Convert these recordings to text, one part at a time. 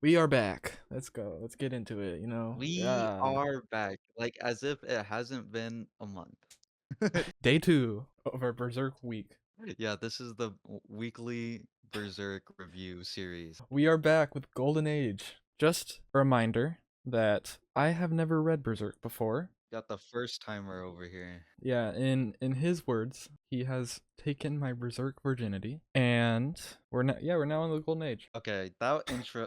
We are back. Let's go. Let's get into it, We are back, like, as if it hasn't been a month. Day 2 of our Berserk week. Yeah, this is the weekly Berserk review series. We are back with Golden Age. Just a reminder that I have never read Berserk before. Got the first timer over here. Yeah, in his words, he has taken my Berserk virginity, and we're now in the Golden Age. Okay, that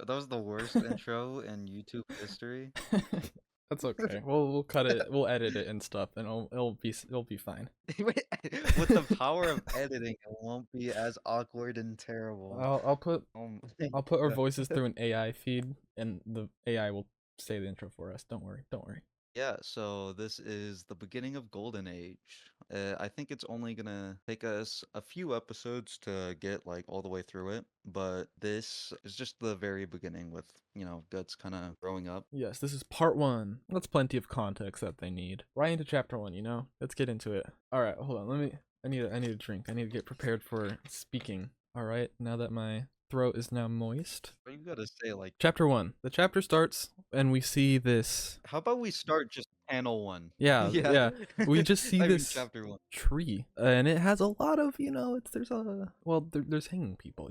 was the worst intro in YouTube history. That's okay. We'll cut it. We'll edit it and stuff, and it'll be fine. With the power of editing, it won't be as awkward and terrible. I'll put Um, I'll put our voices through an AI feed, and the AI will say the intro for us. Don't worry. Don't worry. Yeah, so this is the beginning of Golden Age. I think it's only gonna take us a few episodes to get like all the way through it, but this is just the very beginning with, Guts kind of growing up. Yes, this is part 1. That's plenty of context that they need. Right into chapter 1. Let's get into it. All right, hold on. I need a drink. I need to get prepared for speaking. All right, now that my throat is now moist. But you gotta say like, Chapter 1. The chapter starts and we see this. how about we start just panel 1? Yeah, Yeah. yeah. We just see I mean, this chapter 1. tree, and it has a lot of, there's hanging people.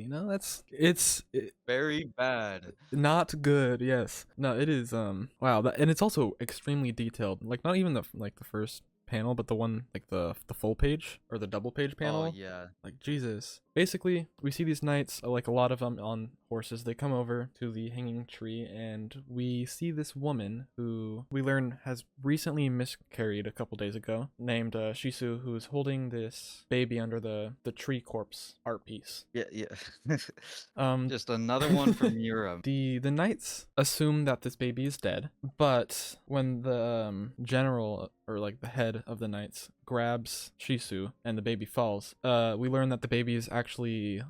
It's Very bad. not good. Yes, no, it is. Wow, and it's also extremely detailed. Like not even the first panel, but the one like the full page or the double page panel. Oh yeah. Like Jesus. Basically, we see these knights, like a lot of them on horses. They come over to the hanging tree, and we see this woman who we learn has recently miscarried a couple days ago, named Shisu, who is holding this baby under the tree corpse art piece. Yeah, yeah. Just Just another one from Europe. the knights assume that this baby is dead, but when the general or like the head of the knights grabs Shisu and the baby falls, we learn that the baby is actually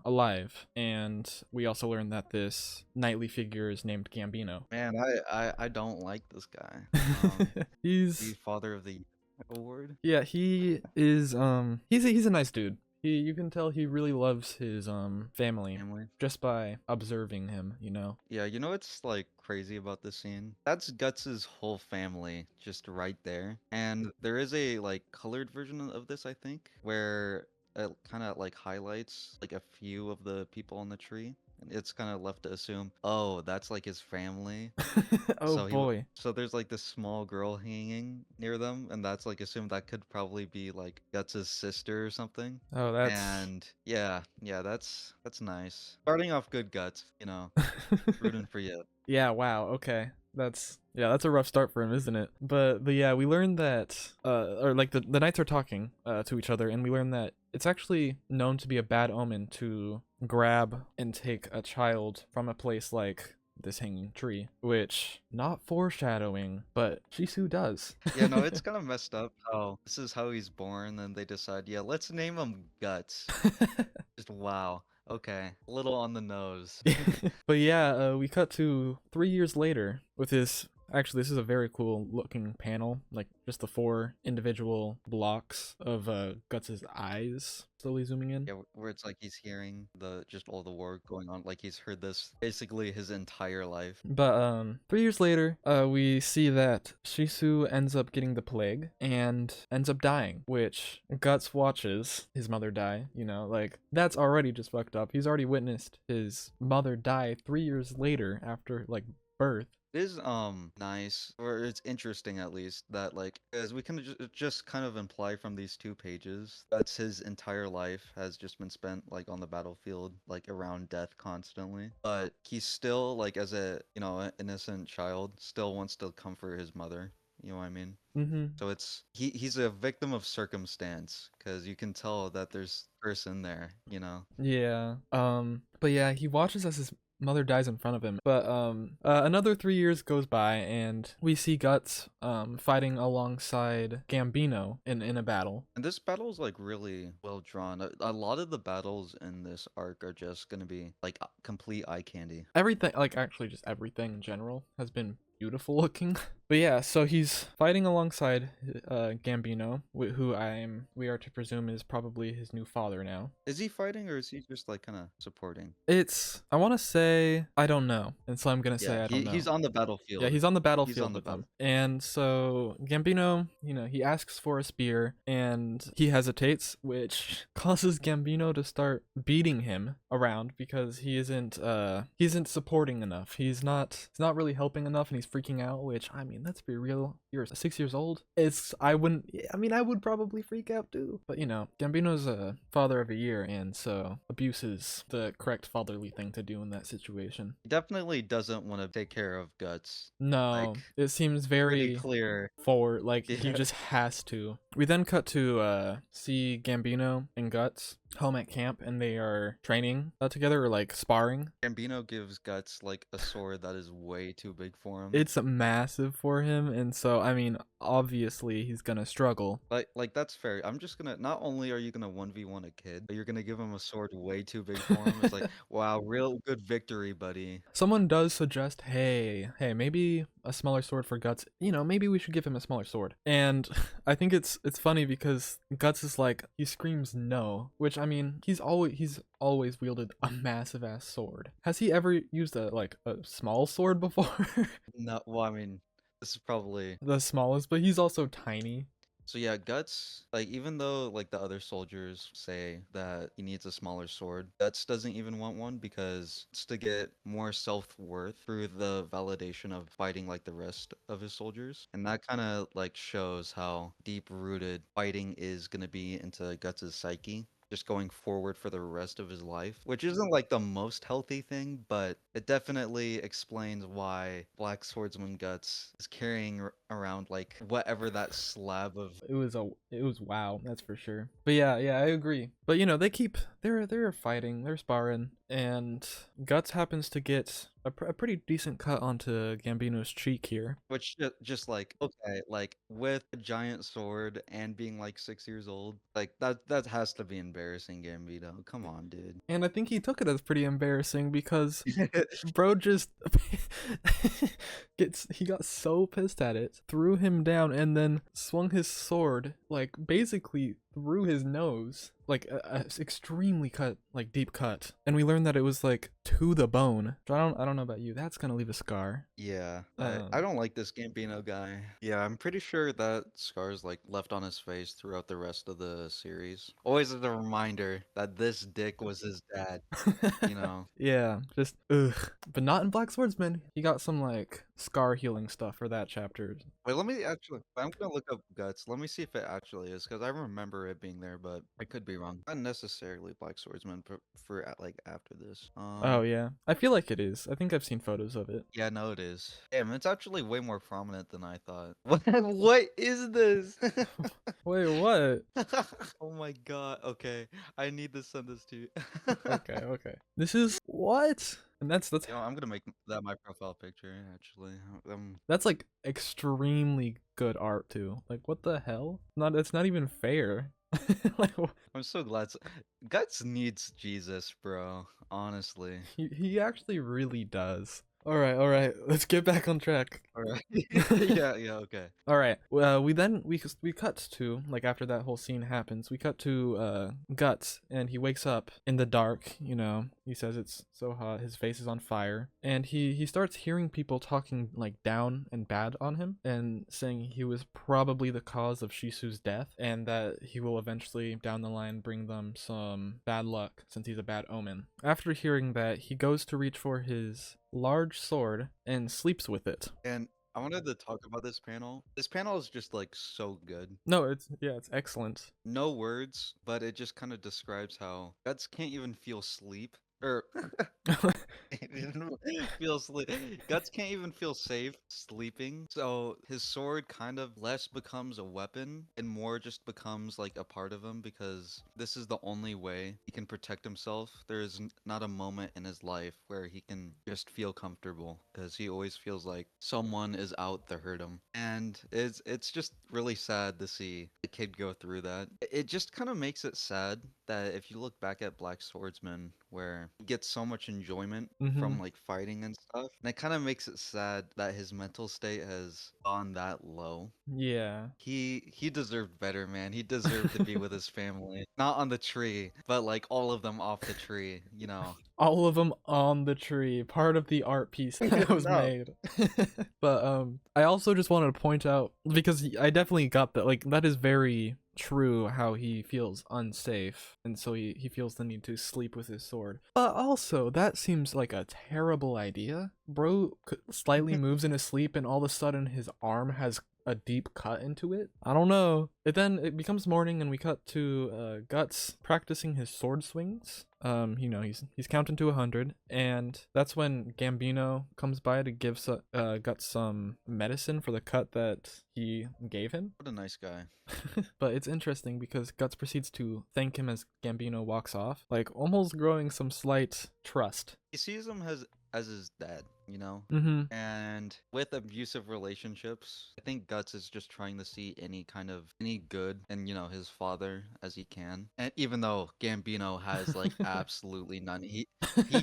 alive, and we also learn that this knightly figure is named Gambino. Man, I don't like this guy. The He's Father of the Award. yeah, he is he's a nice dude. You can tell he really loves his family Family. just by observing him. Yeah, you know what's like crazy about this scene? That's Guts's whole family just right there. And there is a like colored version of this, I think, where it kind of like highlights like a few of the people on the tree. And it's kind of left to assume, oh, that's like his family. Oh boy. So there's like this small girl hanging near them, and that's like assumed that could probably be like Guts's sister or something. Oh, that's And yeah, that's nice. Starting off good, Guts, rooting for you. yeah, wow, okay. That's a rough start for him, isn't it? But yeah, we learned that or like the knights are talking to each other, and we learn that it's actually known to be a bad omen to grab and take a child from a place like this hanging tree, which not foreshadowing, but Shisu does. Yeah, no, it's kind of messed up how this is how he's born, and they decide, yeah, let's name him Guts. Just wow. Okay, a little on the nose. But yeah, we cut to 3 years later with this. Actually, this is a very cool looking panel, like just the 4 individual blocks of Guts's eyes slowly zooming in. Yeah, where it's like he's hearing just all the war going on, like he's heard this basically his entire life. But 3 years later, we see that Shisu ends up getting the plague and ends up dying, which Guts watches his mother die. Like that's already just fucked up. He's already witnessed his mother die 3 years later after like birth. It is nice, or it's interesting at least, that like as we can just kind of imply from these 2 pages, that's his entire life has just been spent like on the battlefield, like around death constantly. But he's still like as a an innocent child still wants to comfort his mother. You know what I mean? Mm-hmm. So he's a victim of circumstance, because you can tell that there's person there. Yeah. But yeah, he watches as his mother dies in front of him. But another 3 years goes by, and we see Guts fighting alongside Gambino in a battle. And this battle is like really well drawn. A lot of the battles in this arc are just gonna be like complete eye candy. Everything, like actually just everything in general, has been beautiful looking. But yeah, so he's fighting alongside Gambino, who we are to presume is probably his new father now. Is he fighting or is he just like kind of supporting? I want to say I don't know, and so I'm gonna say Yeah, I don't know. he's on the Yeah, battlefield. he's on the He's on battlefield the with them. battle. And so Gambino, he asks for a spear and he hesitates, which causes Gambino to start beating him around because he isn't supporting enough. He's not really helping enough and he's freaking out, which I mean, let's be real. You're 6 years old. I would probably freak out too. But Gambino's a father of a year, and so abuse is the correct fatherly thing to do in that situation. He definitely doesn't want to take care of Guts. No, Like, it seems pretty very clear. forward, like he Yeah. just has to. We then cut to see Gambino and Guts home at camp, and they are training together, or like sparring. Gambino gives Guts like a sword that is way too big for him. It's massive for him, and so I mean, obviously he's gonna struggle. Like that's fair. I'm just gonna, not only are you gonna 1v1 a kid, but you're gonna give him a sword way too big for him. It's like, wow, real good victory, buddy. Someone does suggest, hey, maybe a smaller sword for Guts. Maybe we should give him a smaller sword. And I think it's funny because Guts is like, he screams no, which I mean, he's always wielded a massive ass sword. Has he ever used a small sword before? No, well, I mean, this is probably. The smallest, but he's also tiny. So yeah, Guts, like even though like the other soldiers say that he needs a smaller sword, Guts doesn't even want one because it's to get more self-worth through the validation of fighting like the rest of his soldiers. And that kind of like shows how deep-rooted fighting is going to be into Guts's psyche. Just going forward for the rest of his life, which isn't like the most healthy thing, but it definitely explains why Black Swordsman Guts is carrying around like whatever that slab of. It was wow, that's for sure. But yeah, I agree. But they're fighting, they're sparring, and Guts happens to get a pretty decent cut onto Gambino's cheek here. Which just like, okay, like with a giant sword and being like 6 years old, like that has to be embarrassing, Gambino. Come on, dude. And I think he took it as pretty embarrassing because bro just he got so pissed at it, threw him down, and then swung his sword like basically through his nose, like a extremely deep cut. And we learned that it was like to the bone. So I don't know about you, that's gonna leave a scar. Yeah, I don't like this Gambino guy. Yeah, I'm pretty sure that scar's like left on his face throughout the rest of the series. Always as a reminder that this dick was his dad, you know. Yeah, just ugh. But not in Black Swordsman. He got some like scar healing stuff for that chapter. Wait, let me actually. I'm gonna look up Guts. Let me see if it actually is, because I remember it being there, but I could be wrong. Not necessarily Black Swordsman like after this. Oh yeah, I feel like it is. I think I've seen photos of it. Yeah, no, it is. Damn, it's actually way more prominent than I thought. What is this? Wait, what? Oh my god. Okay, I need to send this to you. Okay. This is what? And that's You know, I'm gonna make that my profile picture. Actually, that's like extremely good art too. Like what the hell? It's not even fair. Like I'm so glad. Guts needs Jesus, bro. Honestly. he actually really does. All right. Let's get back on track. All right. Yeah. Okay. All right. Well, we cut to, like, after that whole scene happens, we cut to Guts, and he wakes up in the dark. He says it's so hot, his face is on fire, and he starts hearing people talking like down and bad on him, and saying he was probably the cause of Shisu's death, and that he will eventually down the line bring them some bad luck since he's a bad omen. After hearing that, he goes to reach for his large sword and sleeps with it. And I wanted to talk about this panel. This panel is just like so good. No, it's excellent. No words, but it just kind of describes how Guts can't even feel sleep. Or feel sleep. Guts can't even feel safe sleeping. So his sword kind of less becomes a weapon and more just becomes like a part of him, because this is the only way he can protect himself. There is not a moment in his life where he can just feel comfortable, because he always feels like someone is out to hurt him. And it's just really sad to see the kid go through that. It just kind of makes it sad that if you look back at Black Swordsman, where more. He gets so much enjoyment Mm-hmm. from like fighting and stuff. And it kind of makes it sad that his mental state has gone that low. Yeah. He deserved better, man. He deserved to be with his family. Not on the tree, but like all of them off the tree, you know. All of them on the tree, part of the art piece that was No. made. But I also just wanted to point out, because I definitely got that, like, that is very true, how he feels unsafe, and so he feels the need to sleep with his sword. But also, that seems like a terrible idea. Bro slightly moves in his sleep, and all of a sudden his arm has a deep cut into it. I don't know. It becomes morning, and we cut to Guts practicing his sword swings. He's counting to 100, and that's when Gambino comes by to give Guts some medicine for the cut that he gave him. What a nice guy. But it's interesting because Guts proceeds to thank him as Gambino walks off, like almost growing some slight trust. He sees him as his dad, you know? Mm-hmm. And with abusive relationships, I think Guts is just trying to see any good in, you know, his father as he can. And even though Gambino has like absolutely none, he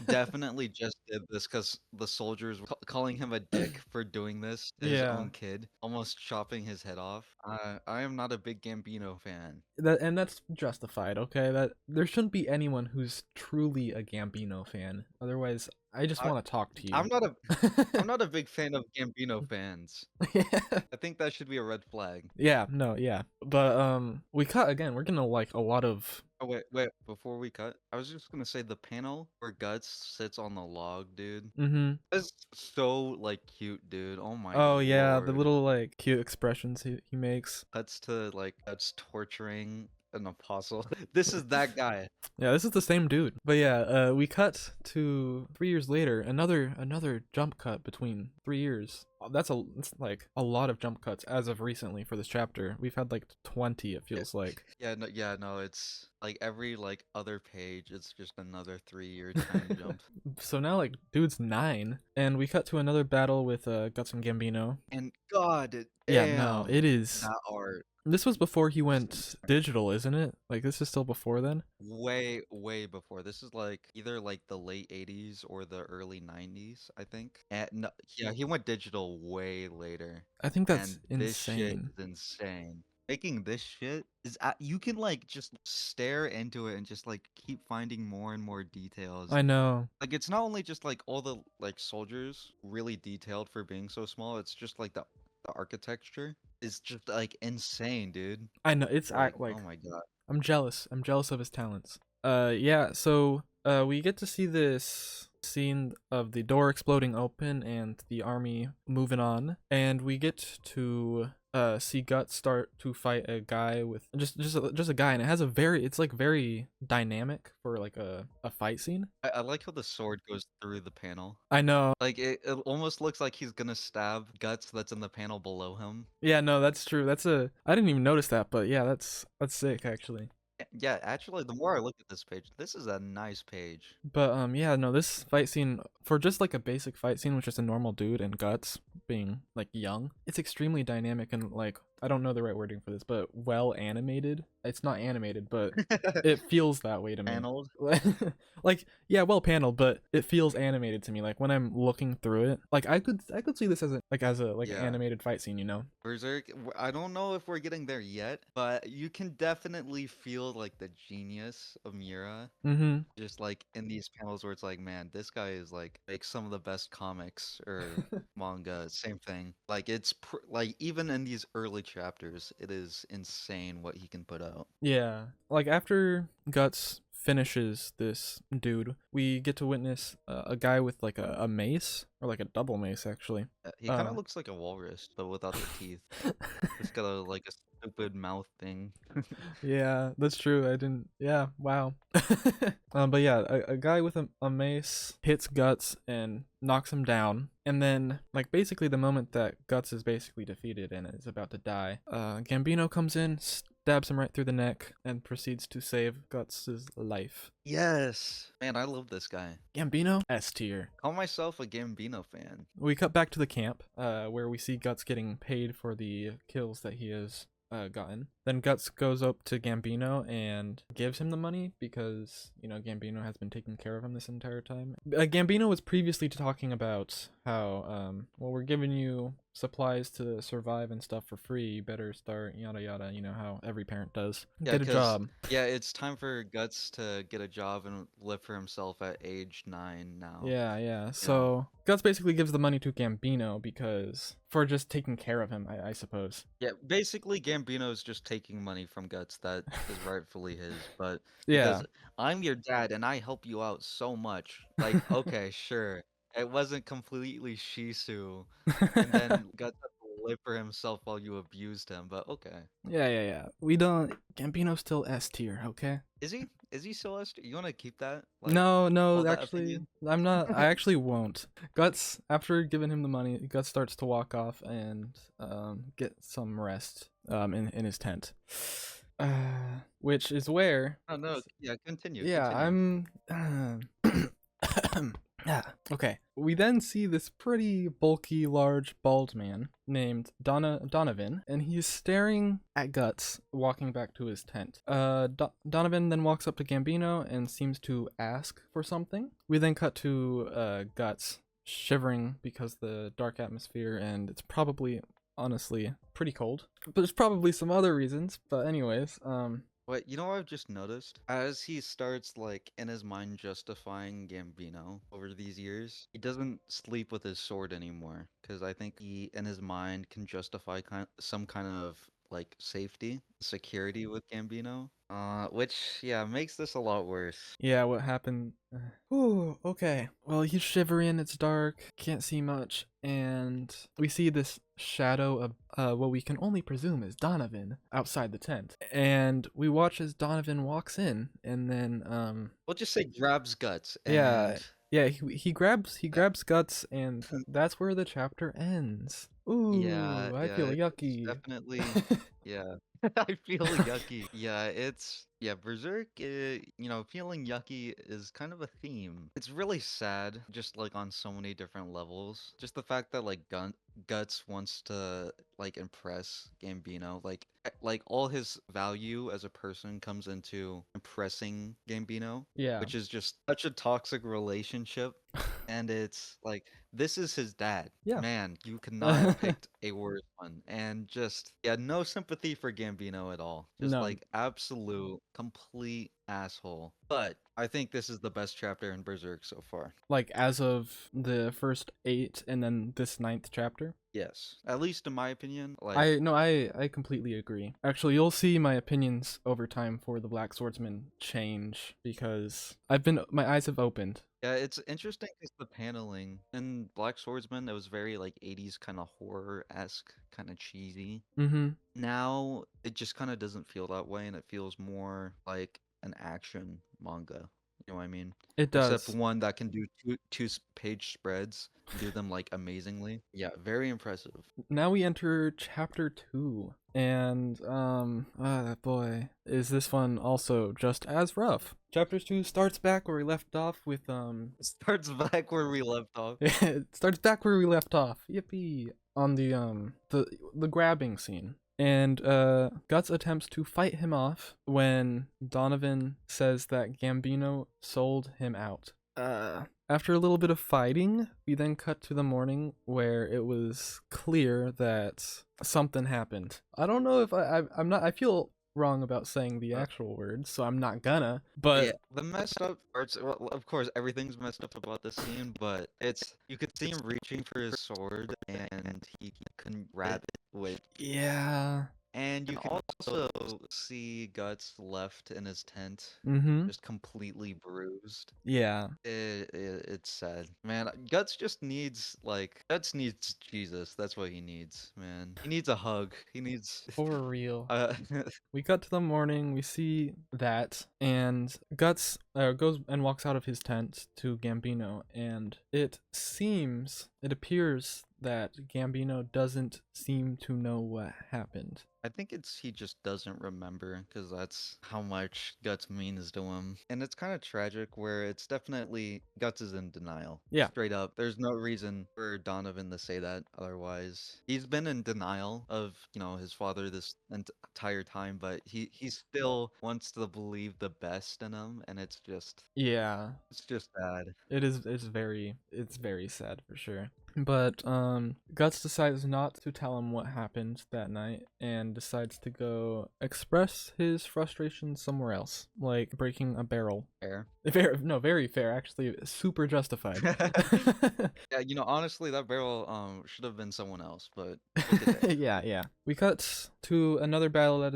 definitely just did this because the soldiers were calling him a dick for doing this to his Yeah. own kid, almost chopping his head off. I am not a big Gambino fan. That's justified, okay? That there shouldn't be anyone who's truly a Gambino fan. Otherwise, I just I, want to talk to you. I'm not a big fan of Gambino fans. I think that should be a red flag. Yeah, no, yeah. But we cut again. We're gonna like a lot of Oh wait, before we cut, I was just gonna say the panel where Guts sits on the log, dude. mm-hmm. That's so like cute, dude. Oh my Oh yeah, the lord. little like cute expressions he makes. Cuts to like Guts torturing an apostle. This is that guy. Yeah, this is the same dude. But yeah, we cut to 3 years later. Another jump cut between 3 years. That's like a lot of jump cuts as of recently for this chapter. We've had like 20. It feels like. Yeah, no, it's like every like other page, it's just another 3-year time jump. So now like dude's 9, and we cut to another battle with Guts and Gambino. And God, Yeah, no, damn it is. that art. This was before he went digital, isn't it? Like this is still before then. Way before. This is like either like the late 80s or the early 90s, I think. And no, yeah, he went digital way later. I think that's And this shit insane. is insane. Making this shit is you can like just stare into it and just like keep finding more and more details. I know. Like it's not only just like all the like soldiers really detailed for being so small, it's just like the architecture is just like insane, dude. I know. It's Like, like oh my god. I'm jealous. I'm jealous of his talents. Yeah, so we get to see this scene of the door exploding open and the army moving on, and we get to see Guts start to fight a guy with just a guy, and it's like very dynamic for like a fight scene. I like how the sword goes through the panel. I know. Like it almost looks like he's gonna stab Guts that's in the panel below him. Yeah, no, that's true. I didn't even notice that, but yeah, that's sick actually. Yeah, actually, the more I look at this page, this is a nice page. But yeah, no, this fight scene, for just like a basic fight scene with just a normal dude and Guts being like young, it's extremely dynamic and like, I don't know the right wording for this, but well animated. It's not animated, but it feels that way to me. Paneled. Like, yeah, well paneled, but it feels animated to me. Like when I'm looking through it, like I could see this as a Yeah. animated fight scene, you know? Berserk, I don't know if we're getting there yet, but you can definitely feel like the genius of Miura. Mm-hmm. Just like in these panels where it's like, man, this guy is like makes some of the best comics or manga. Same thing. Like like even in these early chapters, it is insane what he can put out. Yeah, like after Guts finishes this dude, we get to witness a guy with like a mace, or like a double mace actually. He kind of looks like a walrus, but without the teeth. He's got like a stupid mouth thing. Yeah, that's true. I didn't. Yeah, wow. But yeah, a guy with a mace hits Guts and knocks him down, and then like basically the moment that Guts is basically defeated and is about to die, Gambino comes in, stabs him right through the neck, and proceeds to save Guts's life. Yes, man, I love this guy. Gambino, S tier. Call myself a Gambino fan. We cut back to the camp, where we see Guts getting paid for the kills that he has gotten. Then Guts goes up to Gambino and gives him the money because, Gambino has been taking care of him this entire time. Gambino was previously talking about how, well, we're giving you supplies to survive and stuff for free. You better start yada yada, how every parent does. Yeah, Get a job. yeah, it's time for Guts to get a job and live for himself at age 9 now. Yeah. So Guts basically gives the money to Gambino because for just taking care of him, I suppose. Yeah, basically Gambino's just taking money from Guts that is rightfully his, but Yeah. because I'm your dad and I help you out so much, like, okay, sure, it wasn't completely Shisu, and then Guts had to live for himself while you abused him, but okay. Yeah. We don't. Gambino's still S tier, okay? Is he? Is he still S? You want to keep that? Like, No, hold that actually, opinion? I'm not. I actually won't. Guts, after giving him the money, Guts starts to walk off and get some rest in his tent. Which is where. Oh no, yeah, continue, Yeah, continue. I'm. Okay. We then see this pretty bulky, large, bald man named Donovan, and he's staring at Guts, walking back to his tent. Donovan then walks up to Gambino and seems to ask for something. We then cut to Guts shivering because the dark atmosphere, and it's probably, honestly, pretty cold. But there's probably some other reasons. But anyways, What, you know what I've just noticed? As he starts, like, in his mind justifying Gambino over these years, he doesn't sleep with his sword anymore. Because I think he, in his mind, can justify some kind of, like, safety, security with Gambino. Which, yeah, makes this a lot worse. yeah, what happened? Ooh, okay. Well, he's shivering, it's dark, can't see much, and we see this shadow of what we can only presume is Donovan outside the tent. And we watch as Donovan walks in, and then We'll just say grabs Guts, yeah, and... yeah, he grabs Guts, and that's where the chapter ends. Yeah, Ooh, I yeah, feel it's yucky. definitely, yeah. I feel yucky. Yeah, Berserk, feeling yucky is kind of a theme. It's really sad, just like on so many different levels. Just the fact that like Guts wants to like impress Gambino, like all his value as a person comes into impressing Gambino, Yeah. which is just such a toxic relationship. And it's like, this is his dad. Yeah. Man, you could not have picked a worse one. And just, yeah, no sympathy for Gambino at all. Just None. like absolute, complete asshole. But I think this is the best chapter in Berserk so far. Like as of the first 8 and then this 9th chapter. Yes, at least in my opinion. Like, I completely agree. Actually, you'll see my opinions over time for the Black Swordsman change because my eyes have opened. yeah, it's interesting because the paneling in Black Swordsman, it was very like 80s kind of horror-esque, kind of cheesy. Mm-hmm. Now it just kind of doesn't feel that way, and it feels more like an action manga. You know what I mean? It Except does. one that can do two-page spreads, do them like amazingly. Yeah, very impressive. Now we enter chapter 2. And boy, is this one also just as rough. Chapter 2 starts back where we left off with Starts back where we left off. it starts back where we left off. Yippee. On the grabbing scene. And Guts attempts to fight him off when Donovan says that Gambino sold him out. After a little bit of fighting, we then cut to the morning where it was clear that something happened. I don't know if I'm not. I feel wrong about saying the actual words, so I'm not gonna. But yeah, the messed up parts. Well, of course, everything's messed up about this scene, but you could see him reaching for his sword, and he couldn't grab it with. yeah. And you can also see Guts left in his tent, Mm-hmm. just completely bruised. Yeah. It's sad, man. Guts needs Jesus. That's what he needs, man. He needs a hug. He needs. For real. uh, We cut to the morning, we see that, and Guts goes and walks out of his tent to Gambino, and it seems it appears that Gambino doesn't seem to know what happened. I think it's he just doesn't remember because that's how much Guts means to him. And it's kind of tragic where it's definitely Guts is in denial. Yeah. Straight up. There's no reason for Donovan to say that otherwise. He's been in denial of, his father this entire time, but he still wants to believe the best in him, and Yeah. it's just bad. It's very sad for sure. But Guts decides not to tell him what happened that night and decides to go express his frustration somewhere else, like breaking a barrel. Fair. Very fair, actually, super justified. Yeah, honestly, that barrel should have been someone else, but look at that. Yeah. We cut to another battle that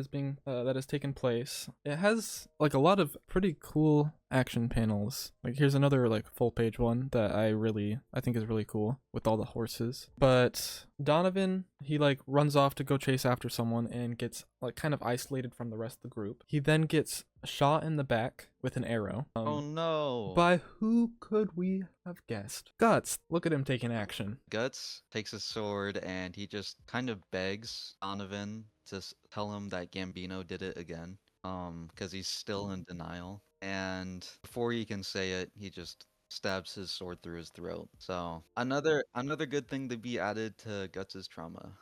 has taken place. It has like a lot of pretty cool action panels. Like here's another like full page one that I think is really cool with all the horses. But Donovan, he like runs off to go chase after someone and gets like kind of isolated from the rest of the group. He then gets shot in the back with an arrow. Oh no. By who could we have guessed? Guts. Look at him taking action. Guts takes a sword and he just kind of begs Donovan to tell him that Gambino did it again. Because he's still in denial. And before he can say it, he just stabs his sword through his throat. So another good thing to be added to Guts's trauma.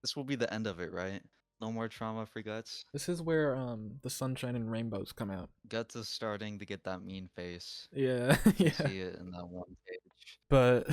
This will be the end of it, right? No more trauma for Guts. This is where the sunshine and rainbows come out. Guts is starting to get that mean face. Yeah, You yeah. see it in that one page. But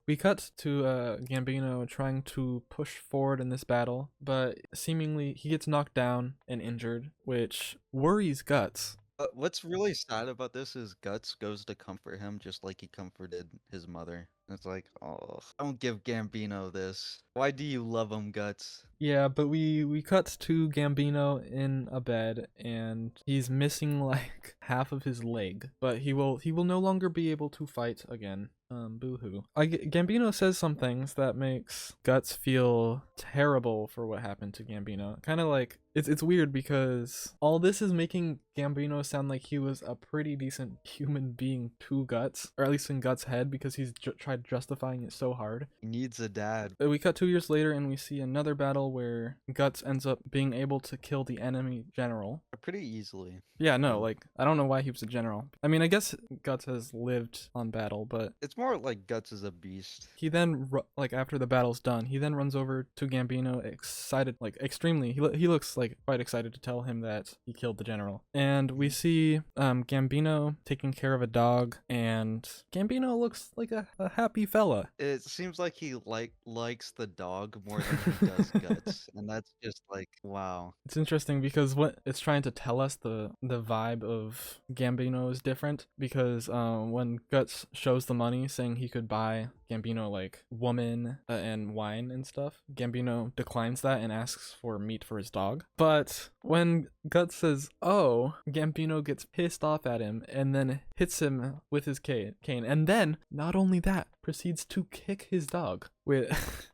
we cut to Gambino trying to push forward in this battle, but seemingly he gets knocked down and injured, which worries Guts. What's really sad about this is Guts goes to comfort him just like he comforted his mother. It's like, oh, don't give Gambino this. Why do you love him, Guts? Yeah, but we cut to Gambino in a bed and he's missing like half of his leg, but he will no longer be able to fight again. Boo-hoo. Gambino says some things that makes Guts feel terrible for what happened to Gambino. Kind of like it's weird because all this is making Gambino sound like he was a pretty decent human being to Guts, or at least in Guts' head, because he's tried justifying it so hard. He needs a dad. We cut 2 years later and we see another battle where Guts ends up being able to kill the enemy general. Pretty easily. Yeah, no, like, I don't know why he was a general. I mean, I guess Guts has lived on battle, but it's more like Guts is a beast. He then, like, after the battle's done, he then runs over to Gambino, excited, like, extremely. He looks, like, quite excited to tell him that he killed the general. And we see Gambino taking care of a dog, and Gambino looks like a happy fella. It seems like he likes the dog more than he does Guts, and that's just like, wow. It's interesting because what it's trying to tell us, the vibe of Gambino is different, because when Guts shows the money saying he could buy Gambino like woman and wine and stuff, Gambino declines that and asks for meat for his dog. But when Guts says, "Oh," Gambino gets pissed off at him and then hits him with his cane. And then, not only that, proceeds to kick his dog.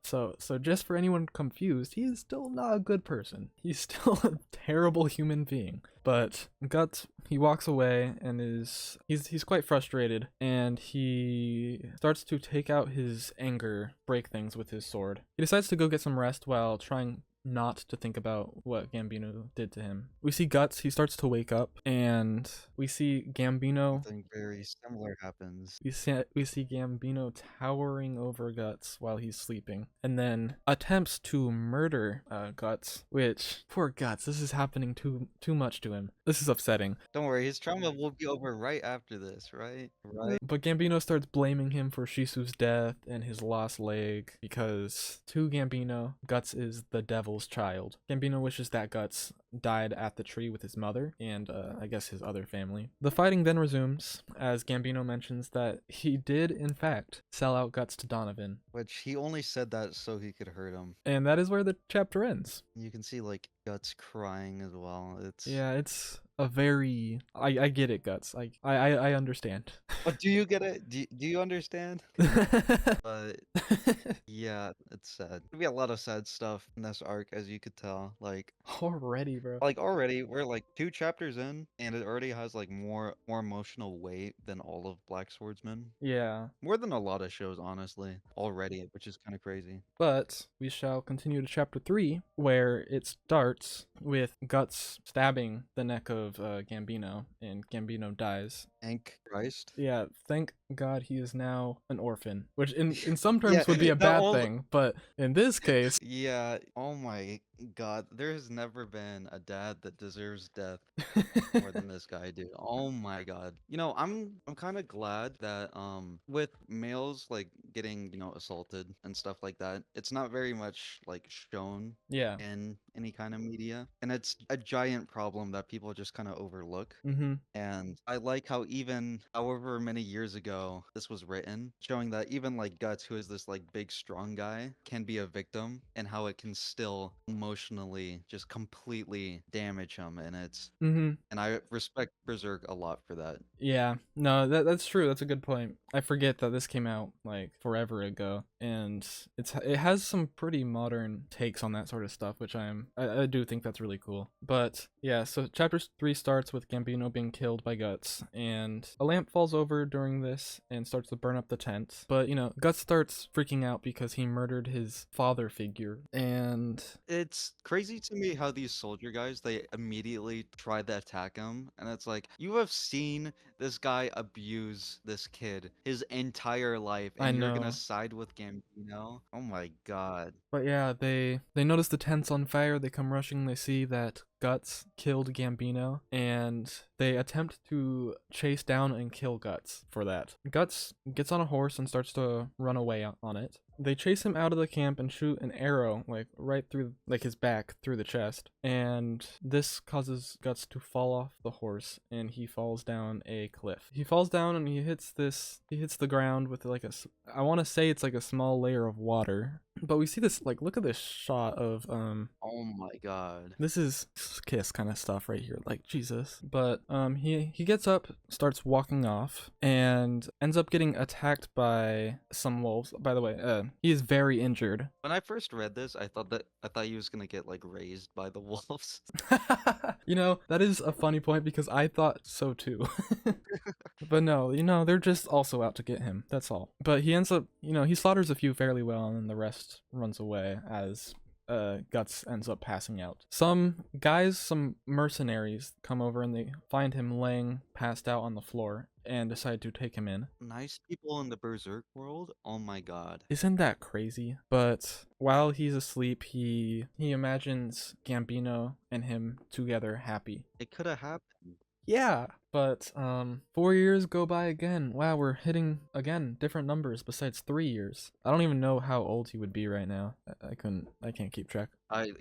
So just for anyone confused, he is still not a good person. He's still a terrible human being. But Guts, he walks away and he's quite frustrated, and he starts to take out his anger, break things with his sword. He decides to go get some rest while trying not to think about what Gambino did to him. We see Guts, he starts to wake up, and we see Gambino. Something very similar happens. We see Gambino towering over Guts while he's sleeping, and then attempts to murder Guts, which, poor Guts, this is happening too much to him. This is upsetting. Don't worry, his trauma will be over right after this, right? But Gambino starts blaming him for Shisu's death and his lost leg, because to Gambino, Guts is the devil's child. Gambino wishes that Guts died at the tree with his mother and I guess his other family. The fighting then resumes as Gambino mentions that he did in fact sell out Guts to Donovan, Which he only said that so he could hurt him. and that is where the chapter ends. You can see like Guts crying as well. It's a very I get it, Guts. I understand. But do you get it? Do you understand? But yeah, It's sad. There'll be a lot of sad stuff in this arc, as you could tell. Already, bro. Like already we're like 2 chapters in, and it already has like more emotional weight than all of Black Swordsman. Yeah. More than a lot of shows, honestly, already, which is kind of crazy. But we shall continue to chapter 3, where it starts with Guts stabbing the neck of Gambino, and Gambino dies. Thank Christ. Yeah, thank God he is now an orphan, which in some Yeah, terms would be a not bad all. thing, but in this case, Yeah. Oh my God. There has never been a dad that deserves death more than this guy, dude. Oh my God. I'm kind of glad that with males like getting, assaulted and stuff like that, it's not very much like shown yeah. in any kind of media. And it's a giant problem that people just kind of overlook. Mm-hmm. And I like how even however many years ago this was written, showing that even like Guts, who is this like big strong guy, can be a victim and how it can still emotionally just completely damage him. Mm-hmm. And I respect Berserk a lot for that. Yeah, no, that's true. That's a good point. I forget that this came out like forever ago, and it has some pretty modern takes on that sort of stuff, which I do think that's really cool. But yeah, so chapter 3 starts with Gambino being killed by Guts, and a lamp falls over during this and starts to burn up the tent. But Guts starts freaking out because he murdered his father figure, and It's crazy to me how these soldier guys, they immediately try to attack him, and it's like, you have seen this guy abuse this kid his entire life, I and you're gonna know. side with Gambino? Oh my God. But yeah, they notice the tent's on fire. They come rushing. They see that Guts killed Gambino, and they attempt to chase down and kill Guts for that. Guts gets on a horse and starts to run away on it. They chase him out of the camp and shoot an arrow like right through like his back through the chest, and this causes Guts to fall off the horse and he falls down a cliff. He falls down and he hits the ground with like I want to say it's like a small layer of water. But we see this, like, look at this shot of Oh my God. this is Kiss kind of stuff right here, like Jesus. But he gets up, starts walking off, and ends up getting attacked by some wolves. By the way, he is very injured. When I first read this, I thought he was gonna get like raised by the wolves. That is a funny point because I thought so too. But no, they're just also out to get him. That's all. But he ends up, he slaughters a few fairly well, and then the rest runs away as Guts ends up passing out. Some guys, some mercenaries come over and they find him laying passed out on the floor and decide to take him in. Nice people in the Berserk world. Oh my God. Isn't that crazy? But while he's asleep, he imagines Gambino and him together happy. It could have happened. Yeah, but 4 years go by again. Wow, we're hitting again different numbers besides 3 years. I don't even know how old he would be right now. I can't keep track. I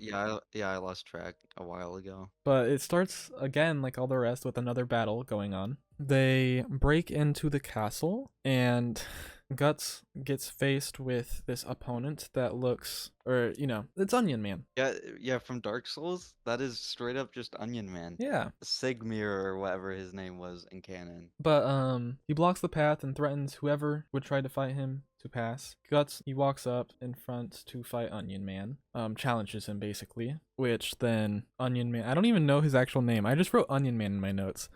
lost track a while ago. But it starts again, like all the rest, with another battle going on. They break into the castle, and Guts gets faced with this opponent that looks, it's Onion Man. Yeah, from Dark Souls, that is straight up just Onion Man. Yeah. Sigmir or whatever his name was in canon. But he blocks the path and threatens whoever would try to fight him to pass. Guts, he walks up in front to fight Onion Man. Challenges him basically, which then Onion Man, I don't even know his actual name. I just wrote Onion Man in my notes.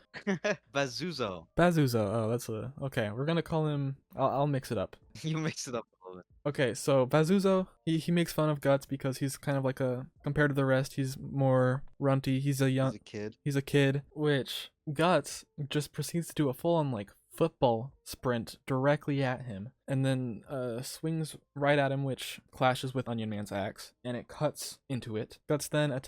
Bazuzo. Bazuzo. Oh, okay. We're gonna call him. I'll mix it up. You mixed it up a little bit. Okay, so Bazuzo, he makes fun of Guts because he's kind of like compared to the rest, he's more runty. He's a kid. He's a kid, which Guts just proceeds to do a full-on like football sprint directly at him, and then swings right at him, which clashes with Onion Man's axe, and it cuts into it. Guts then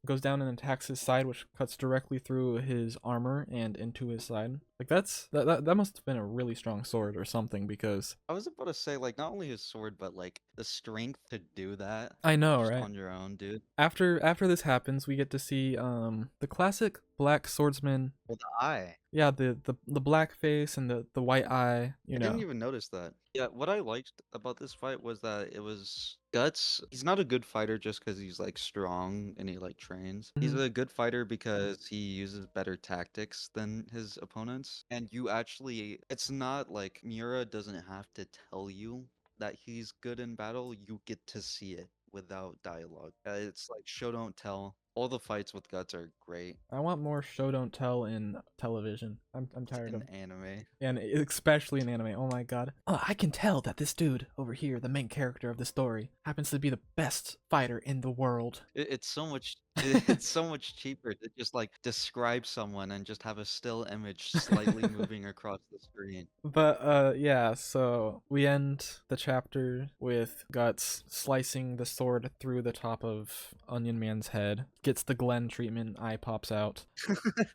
goes down and attacks his side, which cuts directly through his armor and into his side. Like that must have been a really strong sword or something, because I was about to say, like, not only his sword, but like the strength to do that. I know, just right? on your own, dude. After this happens, we get to see the classic black swordsman. With the eye. Yeah, the black face and the white eye. I didn't even notice that. Yeah, what I liked about this fight was that it was Guts. He's not a good fighter just because he's like strong and he like trains. He's Mhm. a good fighter because he uses better tactics than his opponents. And you actually, it's not like Miura doesn't have to tell you that he's good in battle, you get to see it without dialogue. It's like show don't tell. All the fights with Guts are great I want more show don't tell in television. I'm tired in of, anime. and especially in anime. Oh my god. I can tell that this dude over here, the main character of the story, happens to be the best fighter in the world. It's so much it's so much cheaper to just like describe someone and just have a still image slightly moving across the screen. But yeah, so we end the chapter with Guts slicing the sword through the top of Onion Man's head, gets the Glenn treatment, eye pops out,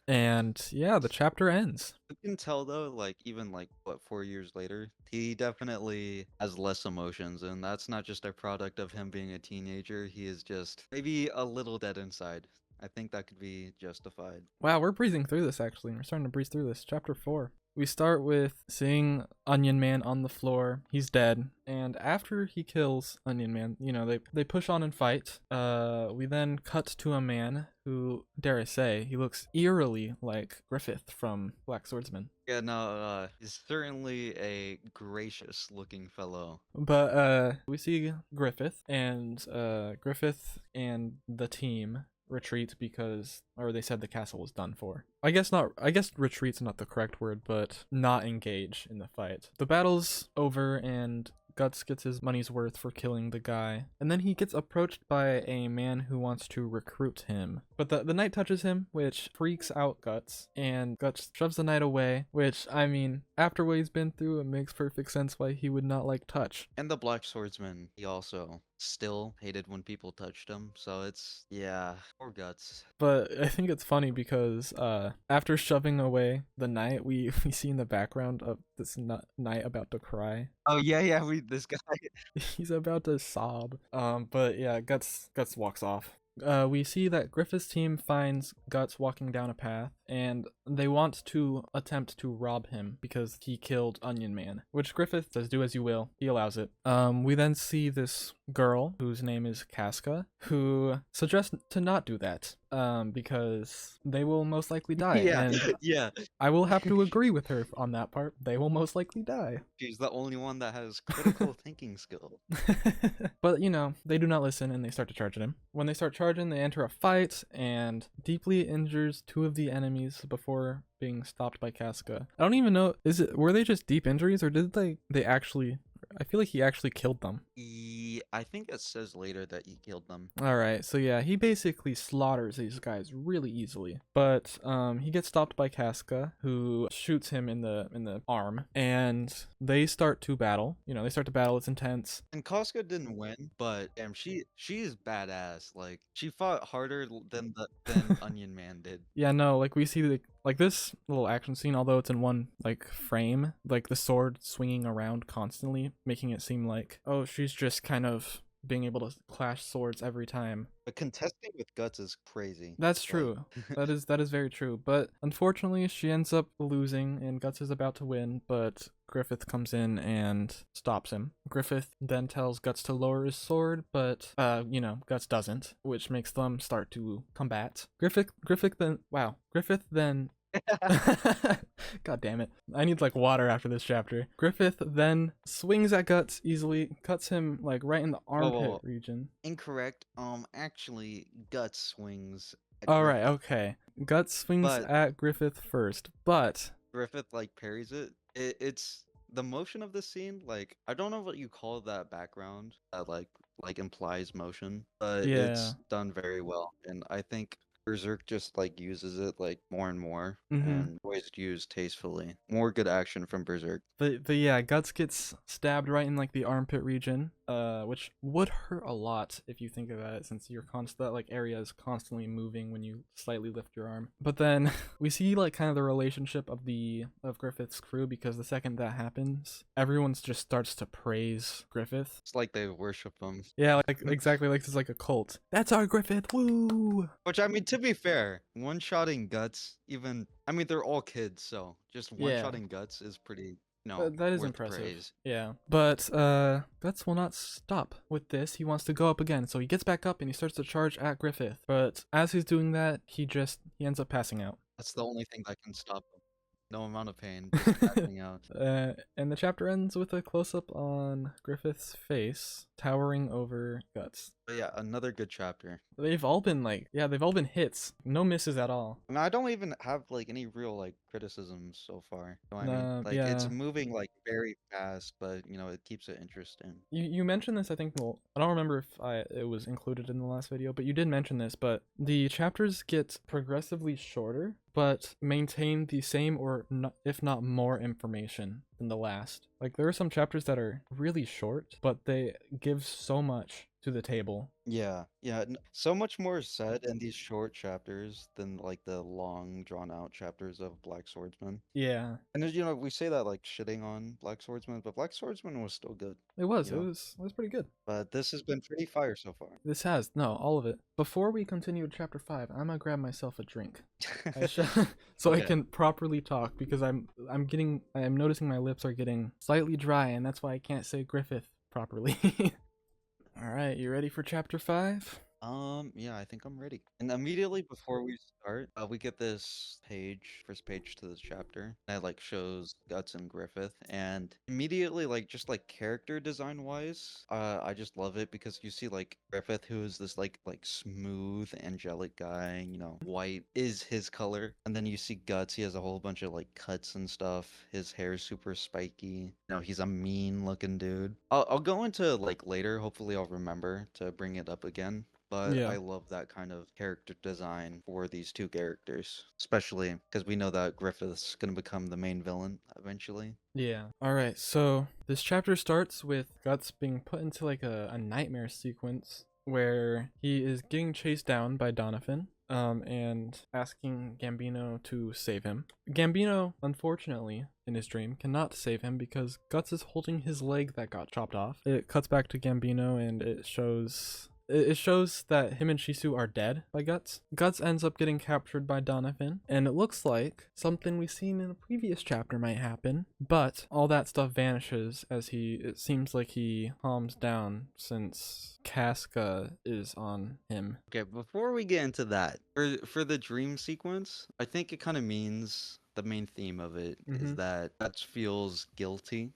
and yeah, the chapter ends. You can tell though, like even like what 4 years later, he definitely has less emotions, and that's not just a product of him being a teenager. He is just maybe a little dead inside. I think that could be justified. Wow, we're breezing through this actually. We're starting to breeze through this. Chapter 4. We start with seeing Onion Man on the floor. He's dead. And after he kills Onion Man, you know, they push on and fight. We then cut to a man who, dare I say, he looks eerily like Griffith from Black Swordsman. Yeah, no, he's certainly a gracious looking fellow. But we see Griffith and the team retreat because, or they said the castle was done for. I guess retreat's not the correct word, but not engage in the fight. The battle's over and Guts gets his money's worth for killing the guy, and then he gets approached by a man who wants to recruit him. But the knight touches him, which freaks out Guts, and Guts shoves the knight away, which, I mean, after what he's been through, it makes perfect sense why he would not like touch. And the Black Swordsman, he also still hated when people touched him, so it's, yeah, poor Guts. But I think it's funny because after shoving away the knight, we see in the background of this knight about to cry. Oh yeah, this guy. He's about to sob. But yeah, Guts walks off. We see that Griffith's team finds Guts walking down a path, and they want to attempt to rob him because he killed Onion Man, which Griffith says, "Do as you will." He allows it. We then see this girl whose name is Casca, who suggests to not do that, because they will most likely die. Yeah, and yeah. I will have to agree with her on that part. They will most likely die. She's the only one that has critical thinking skill. But, you know, they do not listen and they start to charge at him. When they start charging, they enter a fight and deeply injures two of the enemies before being stopped by Casca. I don't even know, were they just deep injuries or did they actually, I feel like he actually killed them. I think it says later that he killed them. Alright, so yeah, he basically slaughters these guys really easily. But he gets stopped by Casca, who shoots him in the arm, and they start to battle. You know, they start to battle, it's intense. And Casca didn't win, but damn, she is badass. Like she fought harder than Onion Man did. Yeah, no, like we see like this little action scene, although it's in one like frame, like the sword swinging around constantly, making it seem like, oh, she's just kind of being able to clash swords every time. But contesting with Guts is crazy. That's true. Like... that is very true. But unfortunately, she ends up losing, and Guts is about to win, but Griffith comes in and stops him. Griffith then tells Guts to lower his sword, but you know, Guts doesn't, which makes them start to combat. Griffith then God damn it. I need like water after this chapter. Griffith then swings at Guts easily, cuts him like right in the armpit region. Incorrect. Actually, Guts swings at Alright, okay. Guts swings at Griffith first, but Griffith like parries it. It's the motion of the scene, like I don't know what you call that background that like implies motion, but it's done very well, and I think BERSERK just like uses it like more and more, and always used tastefully. More good action from BERSERK. But yeah, Guts gets stabbed right in like the armpit region, which would hurt a lot if you think about it, since that like area is constantly moving when you slightly lift your arm. But then we see like kind of the relationship of Griffith's crew, because the second that happens, everyone just starts to praise Griffith. It's like they worship him. Yeah, like exactly, like it's like a cult. That's our Griffith, woo! Which, I mean, to be fair, one-shotting Guts, even, I mean, they're all kids, so just one-shotting Guts is pretty, that is impressive. Praise. Yeah, but Guts will not stop with this. He wants to go up again, so he gets back up and he starts to charge at Griffith. But as he's doing that, he ends up passing out. That's the only thing that can stop him. No amount of pain, just passing out. And the chapter ends with a close up on Griffith's face towering over Guts. But yeah, another good chapter. They've all been they've all been hits. No misses at all. I mean, I don't even have like any real like criticisms so far. You know what I mean? Like it's Yeah. moving like very fast, but it keeps it interesting. You mentioned this, I think. Well, I don't remember if it was included in the last video, but you did mention this. But the chapters get progressively shorter, but maintain the same or not, if not more information than the last. Like there are some chapters that are really short, but they give so much to the table. Yeah, yeah, so much more said in these short chapters than like the long drawn out chapters of Black Swordsman. Yeah, And we say that like shitting on Black Swordsman, but Black Swordsman was still good, it was. you It know. was pretty good. But this has been pretty fire so far. This has no all of it. Before we continue with chapter 5, I'm gonna grab myself a drink. So I Okay. can properly talk because I'm noticing my lips are getting slightly dry, and that's why I can't say Griffith properly. All right, you ready for chapter 5? Yeah, I think I'm ready. And immediately before we start, we get this first page to this chapter that like shows Guts and Griffith, and immediately like just like character design wise, I just love it because you see like Griffith, who is this like smooth, angelic guy, white is his color, and then you see Guts, he has a whole bunch of like cuts and stuff. His hair is super spiky. He's a mean looking dude. I'll go into like later. Hopefully, I'll remember to bring it up again. But Yeah. I love that kind of character design for these two characters, especially because we know that Griffith's going to become the main villain eventually. Yeah. All right. So this chapter starts with Guts being put into like a nightmare sequence where he is getting chased down by Donovan, and asking Gambino to save him. Gambino, unfortunately, in his dream, cannot save him because Guts is holding his leg that got chopped off. It cuts back to Gambino and it shows that him and Shisu are dead by Guts. Guts ends up getting captured by Donovan, and it looks like something we've seen in a previous chapter might happen, but all that stuff vanishes as it seems like he calms down since Casca is on him. Okay, before we get into that, for the dream sequence, I think it kind of means the main theme of it is that Guts feels guilty.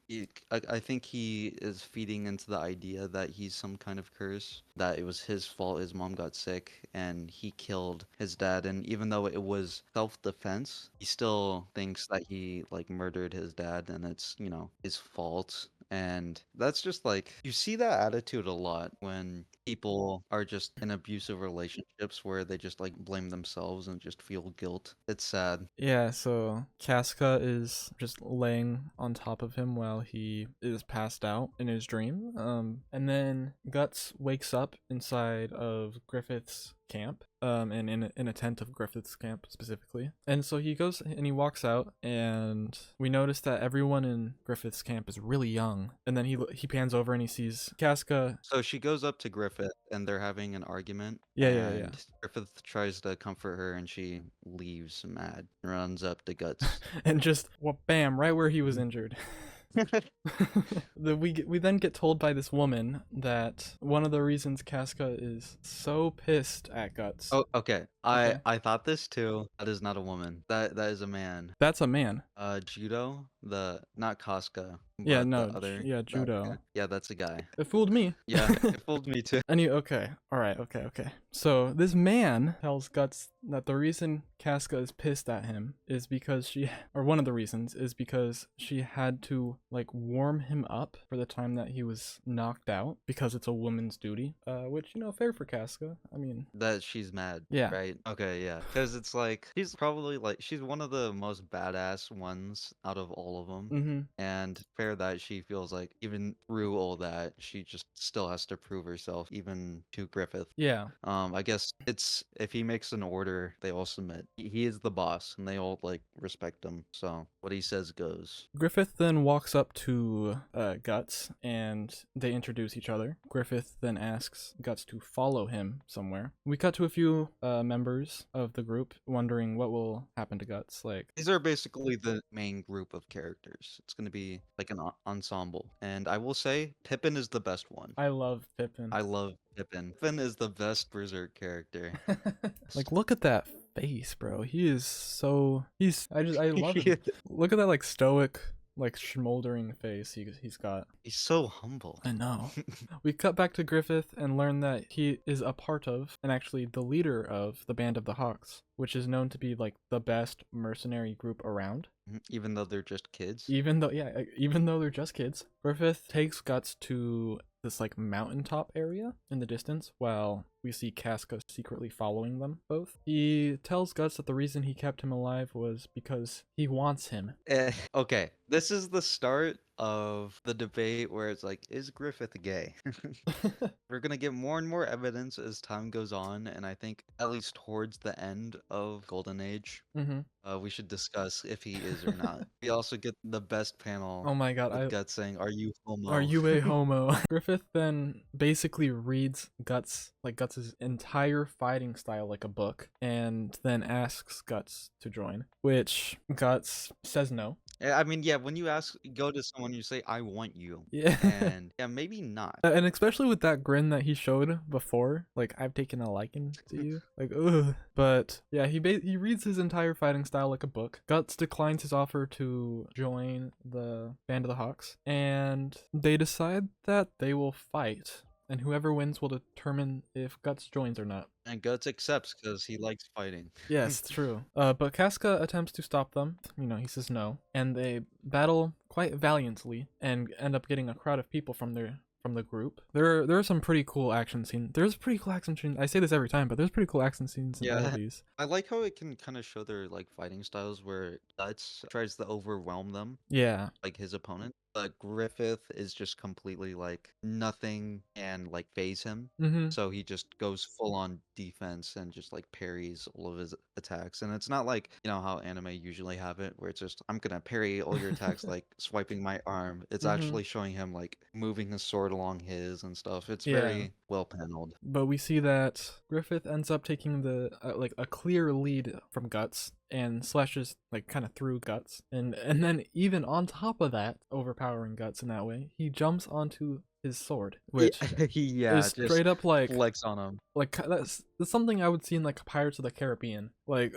I think he is feeding into the idea that he's some kind of curse, that it was his fault his mom got sick and he killed his dad. And even though it was self-defense, he still thinks that he like murdered his dad and it's, his fault. And that's just like, you see that attitude a lot when people are just in abusive relationships where they just like blame themselves and just feel guilt. It's sad. Yeah, so Casca is just laying on top of him while he is passed out in his dream. And then Guts wakes up inside of Griffith's camp, and in a tent of Griffith's camp specifically. And so he goes and he walks out, and we notice that everyone in Griffith's camp is really young. And then he pans over and he sees Casca. So she goes up to Griffith and they're having an argument. Yeah. And Griffith tries to comfort her and she leaves mad, runs up to Guts. And just bam, right where he was injured. We then get told by this woman that one of the reasons Casca is so pissed at Guts. Oh, okay. Okay. I thought this too. That is not a woman. That is a man. That's a man. Judo, not Casca. Yeah, but no, the other. Judo. Okay. Yeah, that's a guy. It fooled me. Yeah, it fooled me too. Okay. All right. Okay. So this man tells Guts that the reason Casca is pissed at him is because one of the reasons is because she had to like warm him up for the time that he was knocked out because it's a woman's duty. Which fair for Casca. I mean, that she's mad. Yeah. Right. Okay. Yeah. Because it's like she's probably like she's one of the most badass ones out of all of them. And fair that she feels like even through all that, she just still has to prove herself, even to Griffith. Yeah. I guess it's if he makes an order, they all submit. He is the boss, and they all like respect him. So what he says goes. Griffith then walks up to Guts, and they introduce each other. Griffith then asks Guts to follow him somewhere. We cut to a few members of the group wondering what will happen to Guts. Like, these are basically the main group of characters. It's going to be like an ensemble. And I will say, Pippin is the best one. I love Pippin. I love Pippin. Pippin is the best Berserk character. Like, look at that face, bro. He is so I love him. Look at that like stoic, like smoldering face he's got. He's so humble. I know. We cut back to Griffith and learn that he is a part of, and actually the leader of, the Band of the Hawks, which is known to be like the best mercenary group around. Even though they're just kids. Even though they're just kids, Griffith takes Guts to this like mountaintop area in the distance while we see Casca secretly following them both. He tells Guts that the reason he kept him alive was because he wants him. Okay, this is the start of the debate where it's like, is Griffith gay? We're gonna get more and more evidence as time goes on, and I think at least towards the end of Golden Age, we should discuss if he is or not. We also get the best panel. Oh my god, with Guts saying, "Are you homo? Are you a homo?" Griffith then basically reads Guts' entire fighting style like a book, and then asks Guts to join, which Guts says no. I mean, yeah, when you go to someone, you say, "I want you." Yeah. And yeah, maybe not. And especially with that grin that he showed before, like, I've taken a liking to you. Like, ugh. But yeah, he reads his entire fighting style like a book. Guts declines his offer to join the Band of the Hawks, and they decide that they will fight, and whoever wins will determine if Guts joins or not. And Guts accepts because he likes fighting. Yes, it's true. But Casca attempts to stop them. He says no, and they battle quite valiantly and end up getting a crowd of people from the group. There are some pretty cool action scenes. There's pretty cool action scenes. I say this every time, but there's pretty cool action scenes in all of these. I like how it can kind of show their like fighting styles where Guts tries to overwhelm them. Yeah. Like his opponent. But Griffith is just completely like nothing and like phase him. So he just goes full on defense and just like parries all of his attacks. And it's not like, how anime usually have it where it's just, I'm gonna parry all your attacks like swiping my arm. It's actually showing him like moving his sword along his and stuff. It's very well paneled. But we see that Griffith ends up taking the like a clear lead from Guts and slashes like kind of through Guts, and then even on top of that, overpowering Guts in that way, he jumps onto his sword, which is straight up like flex on him. Like that's something I would see in like Pirates of the Caribbean. Like,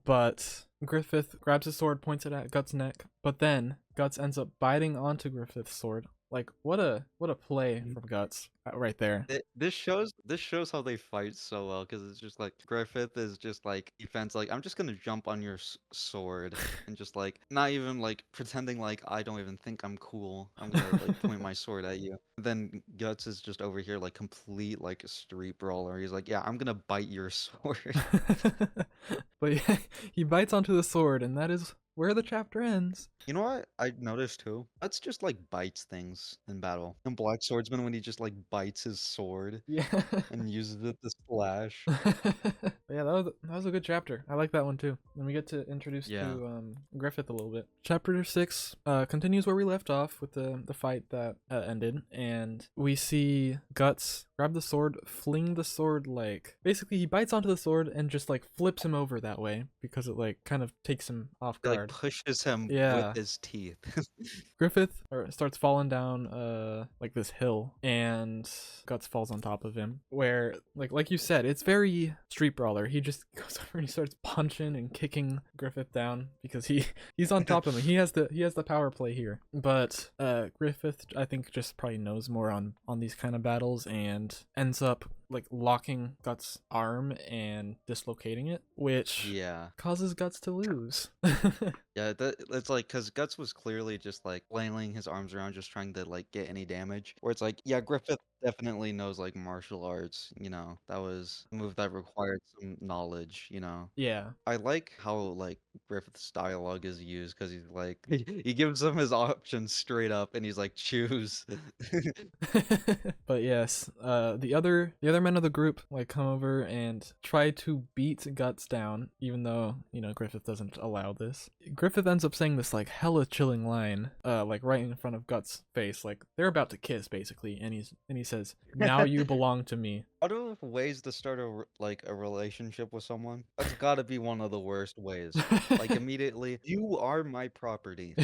but Griffith grabs his sword, points it at Guts' neck, but then Guts ends up biting onto Griffith's sword. Like, what a play from Guts right there. This shows how they fight so well, because it's just like Griffith is just like defense, like I'm just gonna jump on your sword and just like not even like pretending like I don't even think I'm cool. I'm gonna like point my sword at you. Then Guts is just over here like complete like a street brawler. He's like, yeah, I'm gonna bite your sword. But yeah, he bites onto the sword, and that is where the chapter ends. You know what I noticed too? That's just like bites things in battle. And Black Swordsman, when he just like bites his sword, and uses it to slash. Yeah, that was a good chapter. I like that one too. And we get to introduce to Griffith a little bit. Chapter 6 continues where we left off with the fight that ended, and we see Guts grab the sword, fling the sword, like basically he bites onto the sword and just like flips him over that way because it like kind of takes him off guard. Like pushes him with his teeth. Griffith starts falling down like this hill, and Guts falls on top of him, where like you said, it's very Street Brawler. He just goes over and he starts punching and kicking Griffith down because he's on top of him. He has the power play here. But Griffith, I think, just probably knows more on these kind of battles and ends up like locking Guts' arm and dislocating it, which causes Guts to lose. Yeah, it's like because Guts was clearly just like flailing his arms around, just trying to like get any damage. Where it's like, yeah, Griffith definitely knows like martial arts. That was a move that required some knowledge. Yeah, I like how like Griffith's dialogue is used because he's like he gives him his options straight up, and he's like, choose. But yes, the other men of the group like come over and try to beat Guts down, even though Griffith doesn't allow this. Griffith ends up saying this like hella chilling line, like right in front of Guts' face, like they're about to kiss basically, and he says, "Now you belong to me." Out of ways to start a relationship with someone, that's gotta be one of the worst ways. Like immediately, you are my property.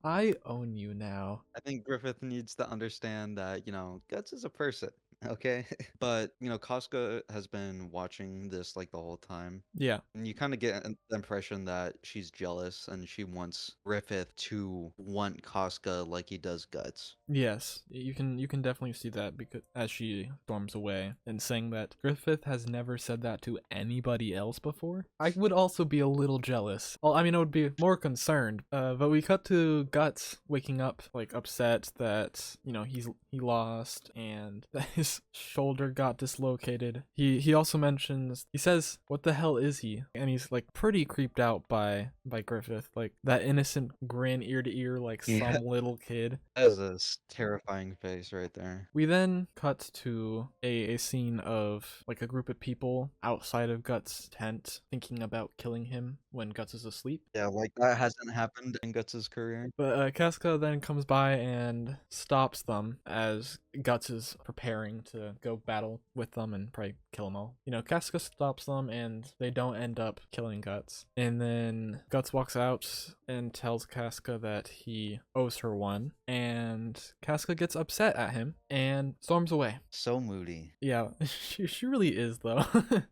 I own you now. I think Griffith needs to understand that, Guts is a person. Okay. But, Casca has been watching this like the whole time. Yeah. And you kind of get the impression that she's jealous and she wants Griffith to want Casca like he does Guts. Yes, you can definitely see that because as she storms away and saying that Griffith has never said that to anybody else before, I would also be a little jealous. Well, I mean, I would be more concerned. But we cut to Guts waking up like upset that he lost and that his shoulder got dislocated. He also mentions he says, "What the hell is he?" And he's like pretty creeped out by Griffith, like that innocent grin ear to ear like Yeah. some little kid. That is a terrifying face right there. We then cut to a scene of like a group of people outside of Guts' tent thinking about killing him when Guts is asleep. Yeah, like that hasn't happened in Guts' career. But Casca then comes by and stops them as Guts is preparing to go battle with them and probably kill them all. Casca stops them and they don't end up killing Guts. And then Guts walks out and tells Casca that he owes her one. And Casca gets upset at him and storms away. So moody. Yeah, she really is though.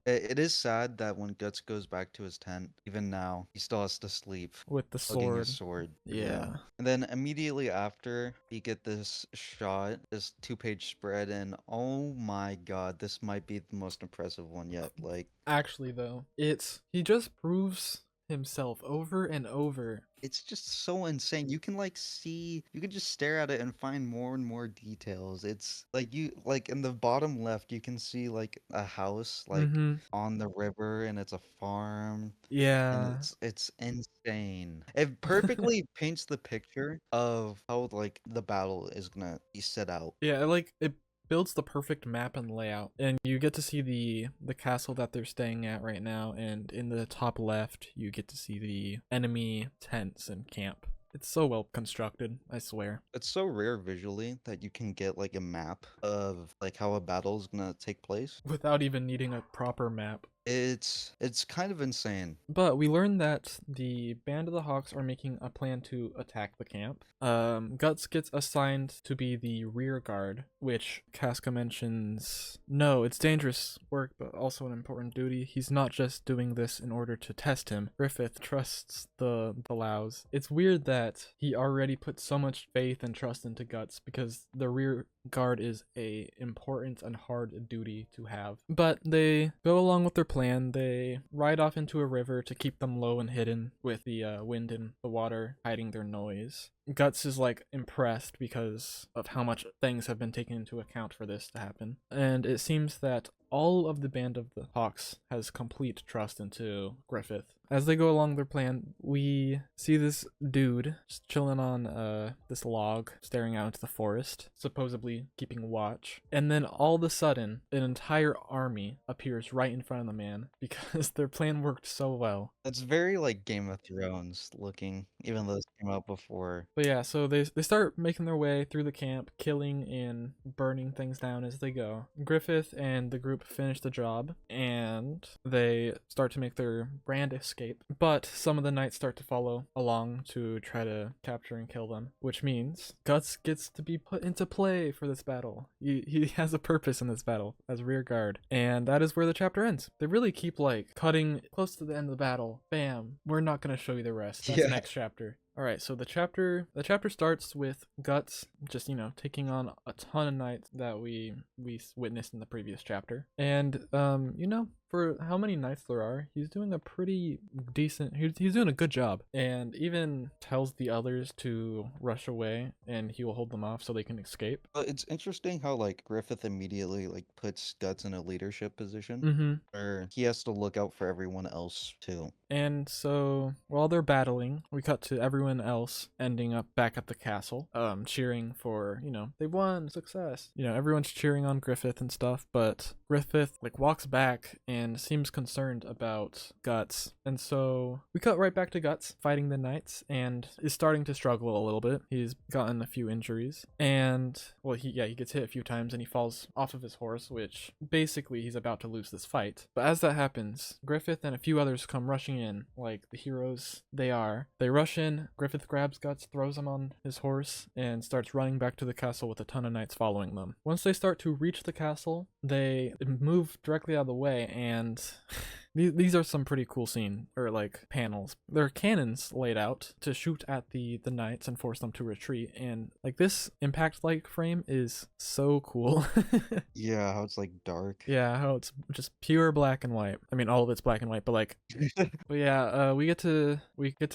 It is sad that when Guts goes back to his tent, even now, he still has to sleep With the hugging his sword. sword. Yeah. And then immediately after, we get this shot, this 2-page spread, and oh my god, this might be the most impressive one yet. Like, Actually though, he just proves himself over and over. it's just so insane. You can you can just stare at it and find more and more details. It's like in the bottom left, you can see like a house Mm-hmm. on the river, and it's a farm, and Yeah. it's insane. It perfectly paints the picture of how like the battle is gonna be set out. Yeah, like it builds the perfect map and layout. And you get to see the castle that they're staying at right now, and in the top left you get to see the enemy tents and camp. It's so well constructed, I swear. It's so rare visually that you can get like a map of like how a battle is gonna take place. Without even needing a proper map. It's kind of insane. But we learn that the Band of the Hawks are making a plan to attack the camp. Guts gets assigned to be the rear guard, which Casca mentions, no, it's dangerous work, but also an important duty. He's not just doing this in order to test him. Griffith trusts the Laos. It's weird that he already put so much faith and trust into Guts because the rear guard is a important and hard duty to have. But they go along with their plan. They ride off into a river to keep them low and hidden with the wind and the water hiding their noise. Guts is like impressed because of how much things have been taken into account for this to happen. And it seems that all of the Band of the Hawks has complete trust into Griffith. As they go along their plan, we see this dude just chilling on this log, staring out into the forest, supposedly keeping watch. And then all of a sudden, an entire army appears right in front of the man because their plan worked so well. It's very like Game of Thrones looking, even though this came out before. But yeah, so they start making their way through the camp, killing and burning things down as they go. Griffith and the group finish the job, and they start to make their grand escape. But some of the knights start to follow along to try to capture and kill them, which means Guts gets to be put into play for this battle. He has a purpose in this battle as rear guard, and that is where the chapter ends. They really keep like cutting close to the end of the battle. Bam, we're not going to show you the rest. That's Yeah. the next chapter. All right, so the chapter starts with Guts just taking on a ton of knights that we witnessed in the previous chapter, and for how many knights there are, he's doing a pretty decent. He's doing a good job, and even tells the others to rush away, and he will hold them off so they can escape. But it's interesting how like Griffith immediately like puts Guts in a leadership position Mm-hmm. where he has to look out for everyone else too. And so while they're battling, we cut to everyone else ending up back at the castle, cheering for, they won, success. Everyone's cheering on Griffith and stuff, but Griffith like walks back and seems concerned about Guts. And so we cut right back to Guts fighting the knights and is starting to struggle a little bit. He's gotten a few injuries, and well, he gets hit a few times and he falls off of his horse, which basically he's about to lose this fight. But as that happens, Griffith and a few others come rushing in like the heroes they are. They rush in, Griffith grabs Guts, throws him on his horse, and starts running back to the castle with a ton of knights following them. Once they start to reach the castle, they move directly out of the way, and these are some pretty cool scene or like panels. There are cannons laid out to shoot at the knights and force them to retreat, and like this impact like frame is so cool. Yeah, how it's like dark. Yeah, how it's just pure black and white. I mean, all of it's black and white, but like, but yeah, we get to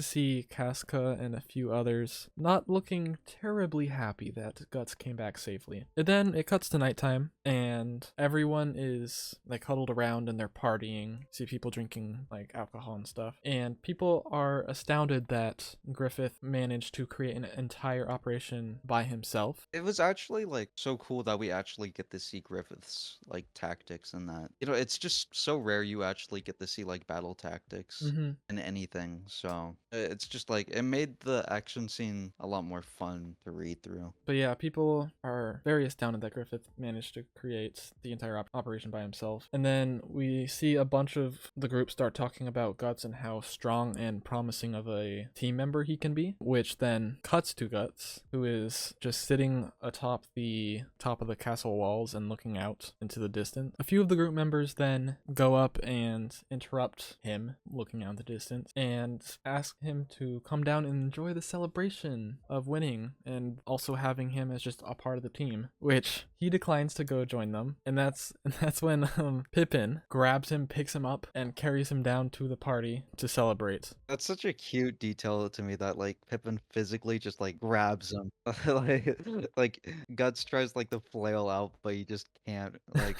see Casca and a few others not looking terribly happy that Guts came back safely. And then it cuts to nighttime, and everyone is like huddled around and they're partying. See people drinking like alcohol and stuff, and people are astounded that Griffith managed to create an entire operation by himself. It was actually like so cool that we actually get to see Griffith's like tactics in that. You know, it's just so rare you actually get to see like battle tactics Mm-hmm. in anything. So it's just like it made the action scene a lot more fun to read through. But yeah, people are very astounded that Griffith managed to create the entire operation by himself. And then we see a bunch of the group start talking about Guts and how strong and promising of a team member he can be, which then cuts to Guts, who is just sitting atop the top of the castle walls and looking out into the distance. A few of the group members then go up and interrupt him looking out in the distance and ask him to come down and enjoy the celebration of winning and also having him as just a part of the team, which he declines to go join them. And that's when Pippin grabs him, picks him up, and carries him down to the party to celebrate. That's such a cute detail to me that like Pippin physically just like grabs him. like like Guts tries like to flail out, but he just can't. Like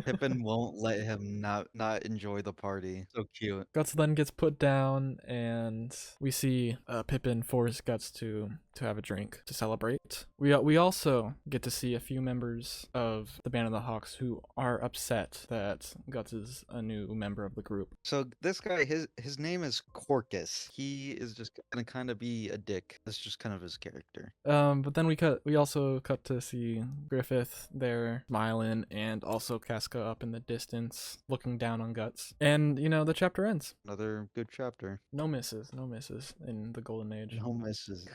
Pippin won't let him not enjoy the party. So cute. Guts then gets put down, and we see Pippin force Guts to have a drink to celebrate. We also get to see a few members of the Band of the Hawks who are upset that Guts is a new member of the group. So this guy, his name is Corcus. He is just gonna kind of be a dick. That's just kind of his character. But then we also cut to see Griffith there smiling, and also Casca up in the distance looking down on Guts. And you know, the chapter ends. Another good chapter. No misses in the Golden Age. No misses.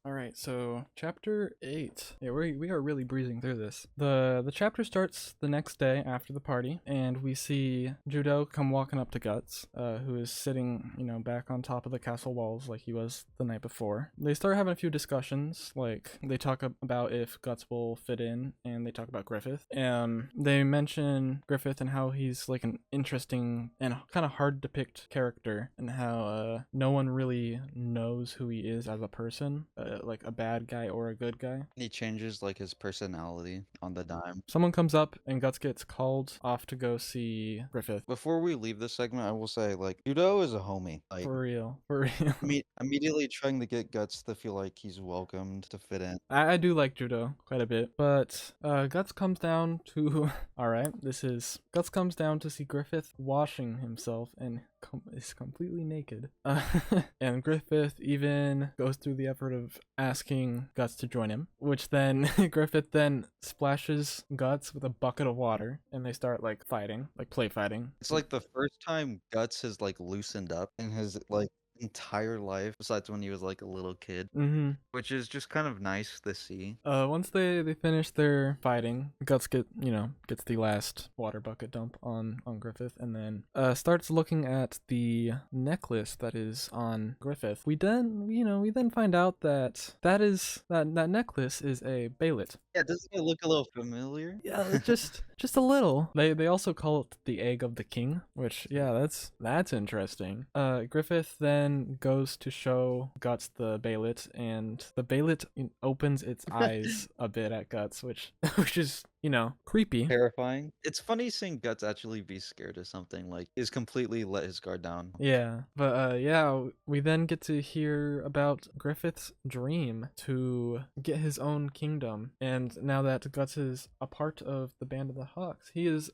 All right, so chapter 8. Yeah, we are really breezing through this. The chapter starts the next day after the party, and we see Judo come walking up to Guts, who is sitting, you know, back on top of the castle walls like he was the night before. They start having a few discussions, like they talk about if Guts will fit in, and they talk about Griffith. They mention Griffith and how he's like an interesting and kind of hard to depict character, and how no one really knows who he is as a person, like a bad guy or a good guy. He changes like his personality on the dime. Someone comes up and Guts gets called off to go see Griffith. Before we leave this segment, I will say like Judo is a homie. Like For real, for real. immediately trying to get Guts to feel like he's welcomed to fit in. I do like Judo quite a bit, but Guts comes down to all right. Guts comes down to see Griffith washing himself and is completely naked. And Griffith even goes through the effort of asking Guts to join him, which then Griffith then splashes Guts with a bucket of water, and they start like fighting, like play fighting. It's like the first time Guts has like loosened up in his like entire life, besides when he was like a little kid, which is just kind of nice to see. Once they finish their fighting, Guts gets the last water bucket dump on Griffith, and then starts looking at the necklace that is on Griffith. We then find out that that necklace is a bailet. Yeah, doesn't it look a little familiar? Yeah, just a little. They also call it the egg of the king, which yeah, that's interesting. Griffith then goes to show Guts the bailet, and the bailet opens its eyes a bit at Guts, which is, you know, creepy. Terrifying. It's funny seeing Guts actually be scared of something, like is completely let his guard down. Yeah, but yeah, we then get to hear about Griffith's dream to get his own kingdom, and now that Guts is a part of the Band of the Hawks, he's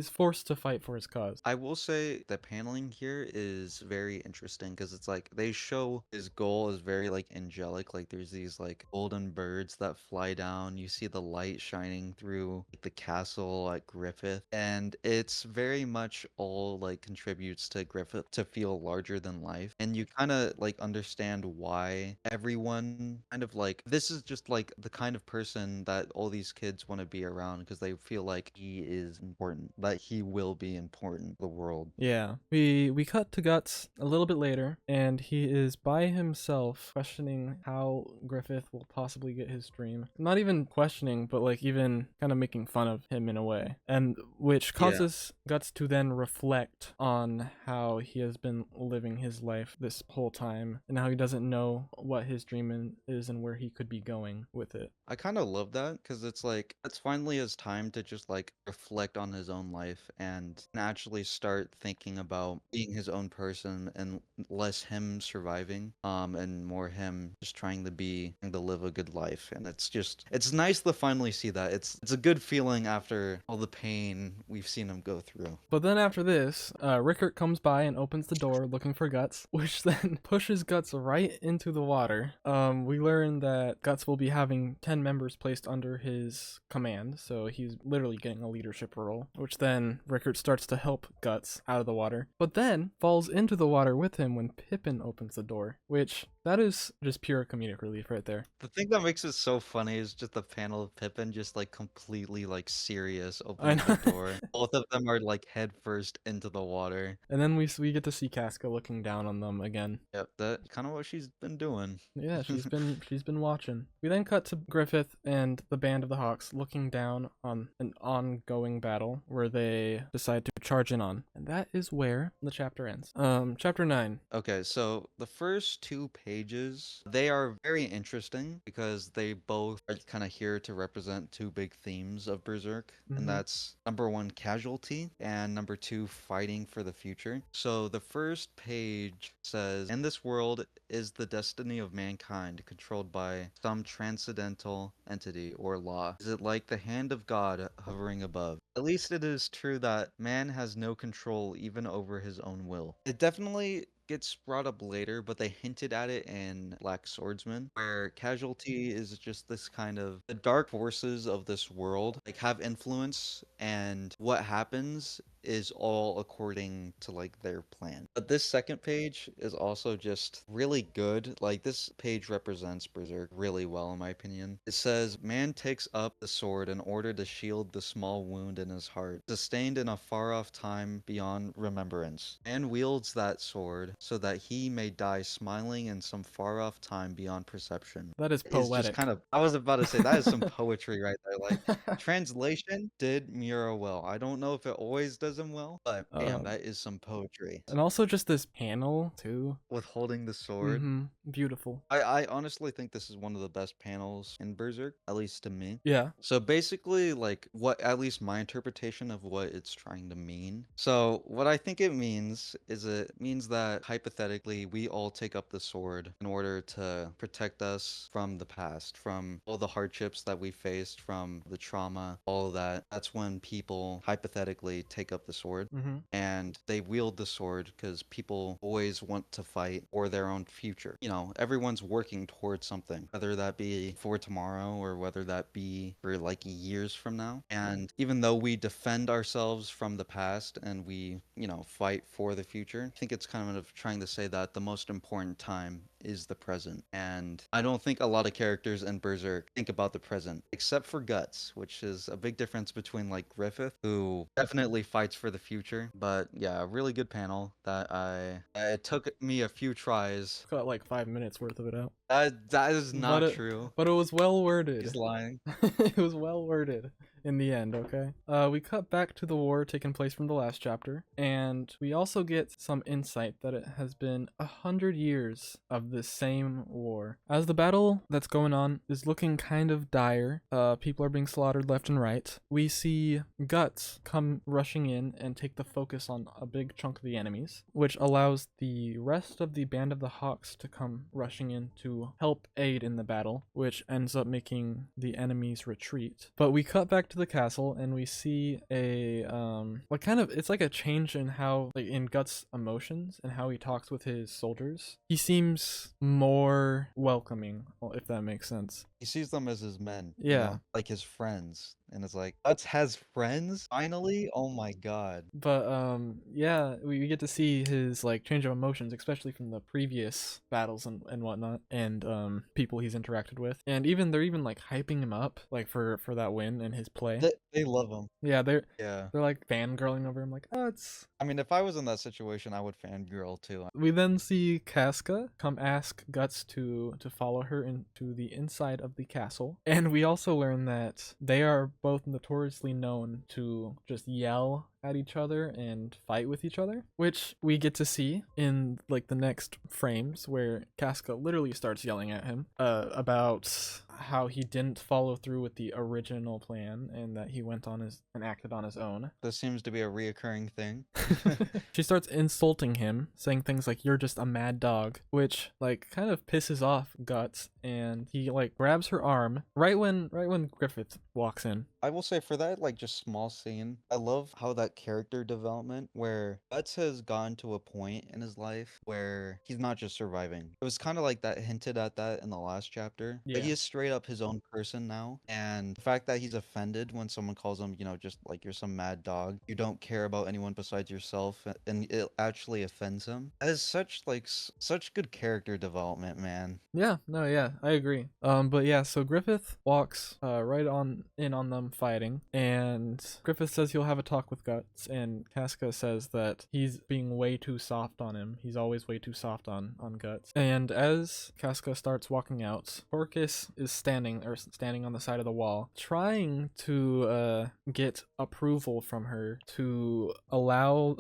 forced to fight for his cause. I will say the paneling here is very interesting because it's like they show his goal is very like angelic, like there's these like golden birds that fly down, you see the light shining through through the castle at Griffith, and it's very much all like contributes to Griffith to feel larger than life, and you kind of like understand why everyone kind of like this is just like the kind of person that all these kids want to be around because they feel like he is important, that he will be important to the world. Yeah. We cut to Guts a little bit later, and he is by himself questioning how Griffith will possibly get his dream. Not even questioning, but like even kind of making fun of him in a way. And which Yeah. causes Guts to then reflect on how he has been living his life this whole time and how he doesn't know what his dream is and where he could be going with it. I kind of love that because it's like it's finally his time to just like reflect on his own life and actually start thinking about being his own person and less him surviving, and more him just trying to live a good life. And it's nice to finally see that. It's a good feeling after all the pain we've seen him go through. But then after this, Rickert comes by and opens the door looking for Guts, which then pushes Guts right into the water. We learn that Guts will be having 10 members placed under his command, so he's literally getting a leadership role, which then Rickert starts to help Guts out of the water, but then falls into the water with him when Pippin opens the door, which that is just pure comedic relief right there. The thing that makes it so funny is just the panel of Pippin just like completely like serious I opening the know. door. Both of them are like head first into the water. And then we get to see Casca looking down on them again. Yep, that's kind of what she's been doing. Yeah, she's been watching. We then cut to Griffith and the band of the Hawks looking down on an ongoing battle where they decide to charge in on. And that is where the chapter ends. Chapter 9. Okay, so the first 2 pages, they are very interesting because they both are kind of here to represent two big themes of Berserk, Mhm. and that's number 1, casualty, and number 2, fighting for the future. So the first page says, in this world is the destiny of mankind controlled by some transcendental entity or law? Is it like the hand of God hovering above? At least it is true that man has no control even over his own will. It definitely gets brought up later, but they hinted at it in Black Swordsman, where casualty is just this kind of the dark forces of this world like have influence, and what happens is all according to like their plan. But this second page is also just really good. Like this page represents Berserk really well in my opinion. It says, man takes up the sword in order to shield the small wound in his heart, sustained in a far off time beyond remembrance. Man wields that sword so that he may die smiling in some far off time beyond perception. That is It's just poetic. kind of, I was about to say, that is some poetry right there. Like, translation did Mura well. I don't know if it always does him well, but damn, um, that is some poetry. and also just this panel too. With holding the sword. Beautiful. I honestly think this is one of the best panels in Berserk, at least to me. Yeah. So basically, like, what, at least my interpretation of what it's trying to mean. So, what I think it means is it means that hypothetically, we all take up the sword in order to protect us from the past, from all the hardships that we faced, from the trauma, all of that. That's when people hypothetically take up the sword and they wield the sword because people always want to fight for their own future. You know, everyone's working towards something, whether that be for tomorrow or whether that be for like years from now. And even though we defend ourselves from the past and we, you know, fight for the future, I think it's kind of trying to say that the most important time is the present. And I don't think a lot of characters in Berserk think about the present, except for Guts, which is a big difference between like Griffith, who definitely fights for the future. But yeah, a really good panel that it took me a few tries. Got like 5 minutes worth of it out. That is But not it true. but it was well worded. He's lying. It was well worded in the end, okay? We cut back to the war taking place from the last chapter, and we also get some insight that it has been 100 years of this same war. As the battle that's going on is looking kind of dire, people are being slaughtered left and right, we see Guts come rushing in and take the focus on a big chunk of the enemies, which allows the rest of the band of the Hawks to come rushing in to help aid in the battle, which ends up making the enemies retreat. But we cut back to the castle and we see a like kind of, it's like a change in how, like in Guts' emotions and how he talks with his soldiers. He seems more welcoming, if that makes sense. He sees them as his men, Yeah. know, like his friends. and it's like, Guts has friends finally. Oh my god. But yeah, we get to see his like change of emotions, especially from the previous battles and whatnot, and people he's interacted with, and even they're even like hyping him up like for that win and his play. They love him. Yeah, Yeah. they're like fangirling over him, like, oh, it's. I mean, if I was in that situation, I would fangirl too. We then see Casca come ask Guts to follow her into the inside of the castle, and we also learn that they are both notoriously known to just yell at each other and fight with each other, which we get to see in like the next frames where Casca literally starts yelling at him about how he didn't follow through with the original plan and that he went on his and acted on his own. This seems to be a reoccurring thing. She starts insulting him, saying things like "you're just a mad dog," which like kind of pisses off Guts, and he like grabs her arm right when Griffith walks in. I will say for that like just small scene, I love how that character development where Guts has gone to a point in his life where he's not just surviving. It was kind of like that hinted at that in the last chapter. Yeah. But he is straight up his own person now. And the fact that he's offended when someone calls him, you know, just like you're some mad dog, you don't care about anyone besides yourself, and it actually offends him. That is such like such good character development, man. Yeah, no, yeah, I agree. But yeah, so Griffith walks right on in on them fighting, and Griffith says he'll have a talk with Guts, and Casca says that he's being way too soft on him. He's always way too soft on Guts. And as Casca starts walking out, Orcus is standing on the side of the wall, trying to get approval from her to allow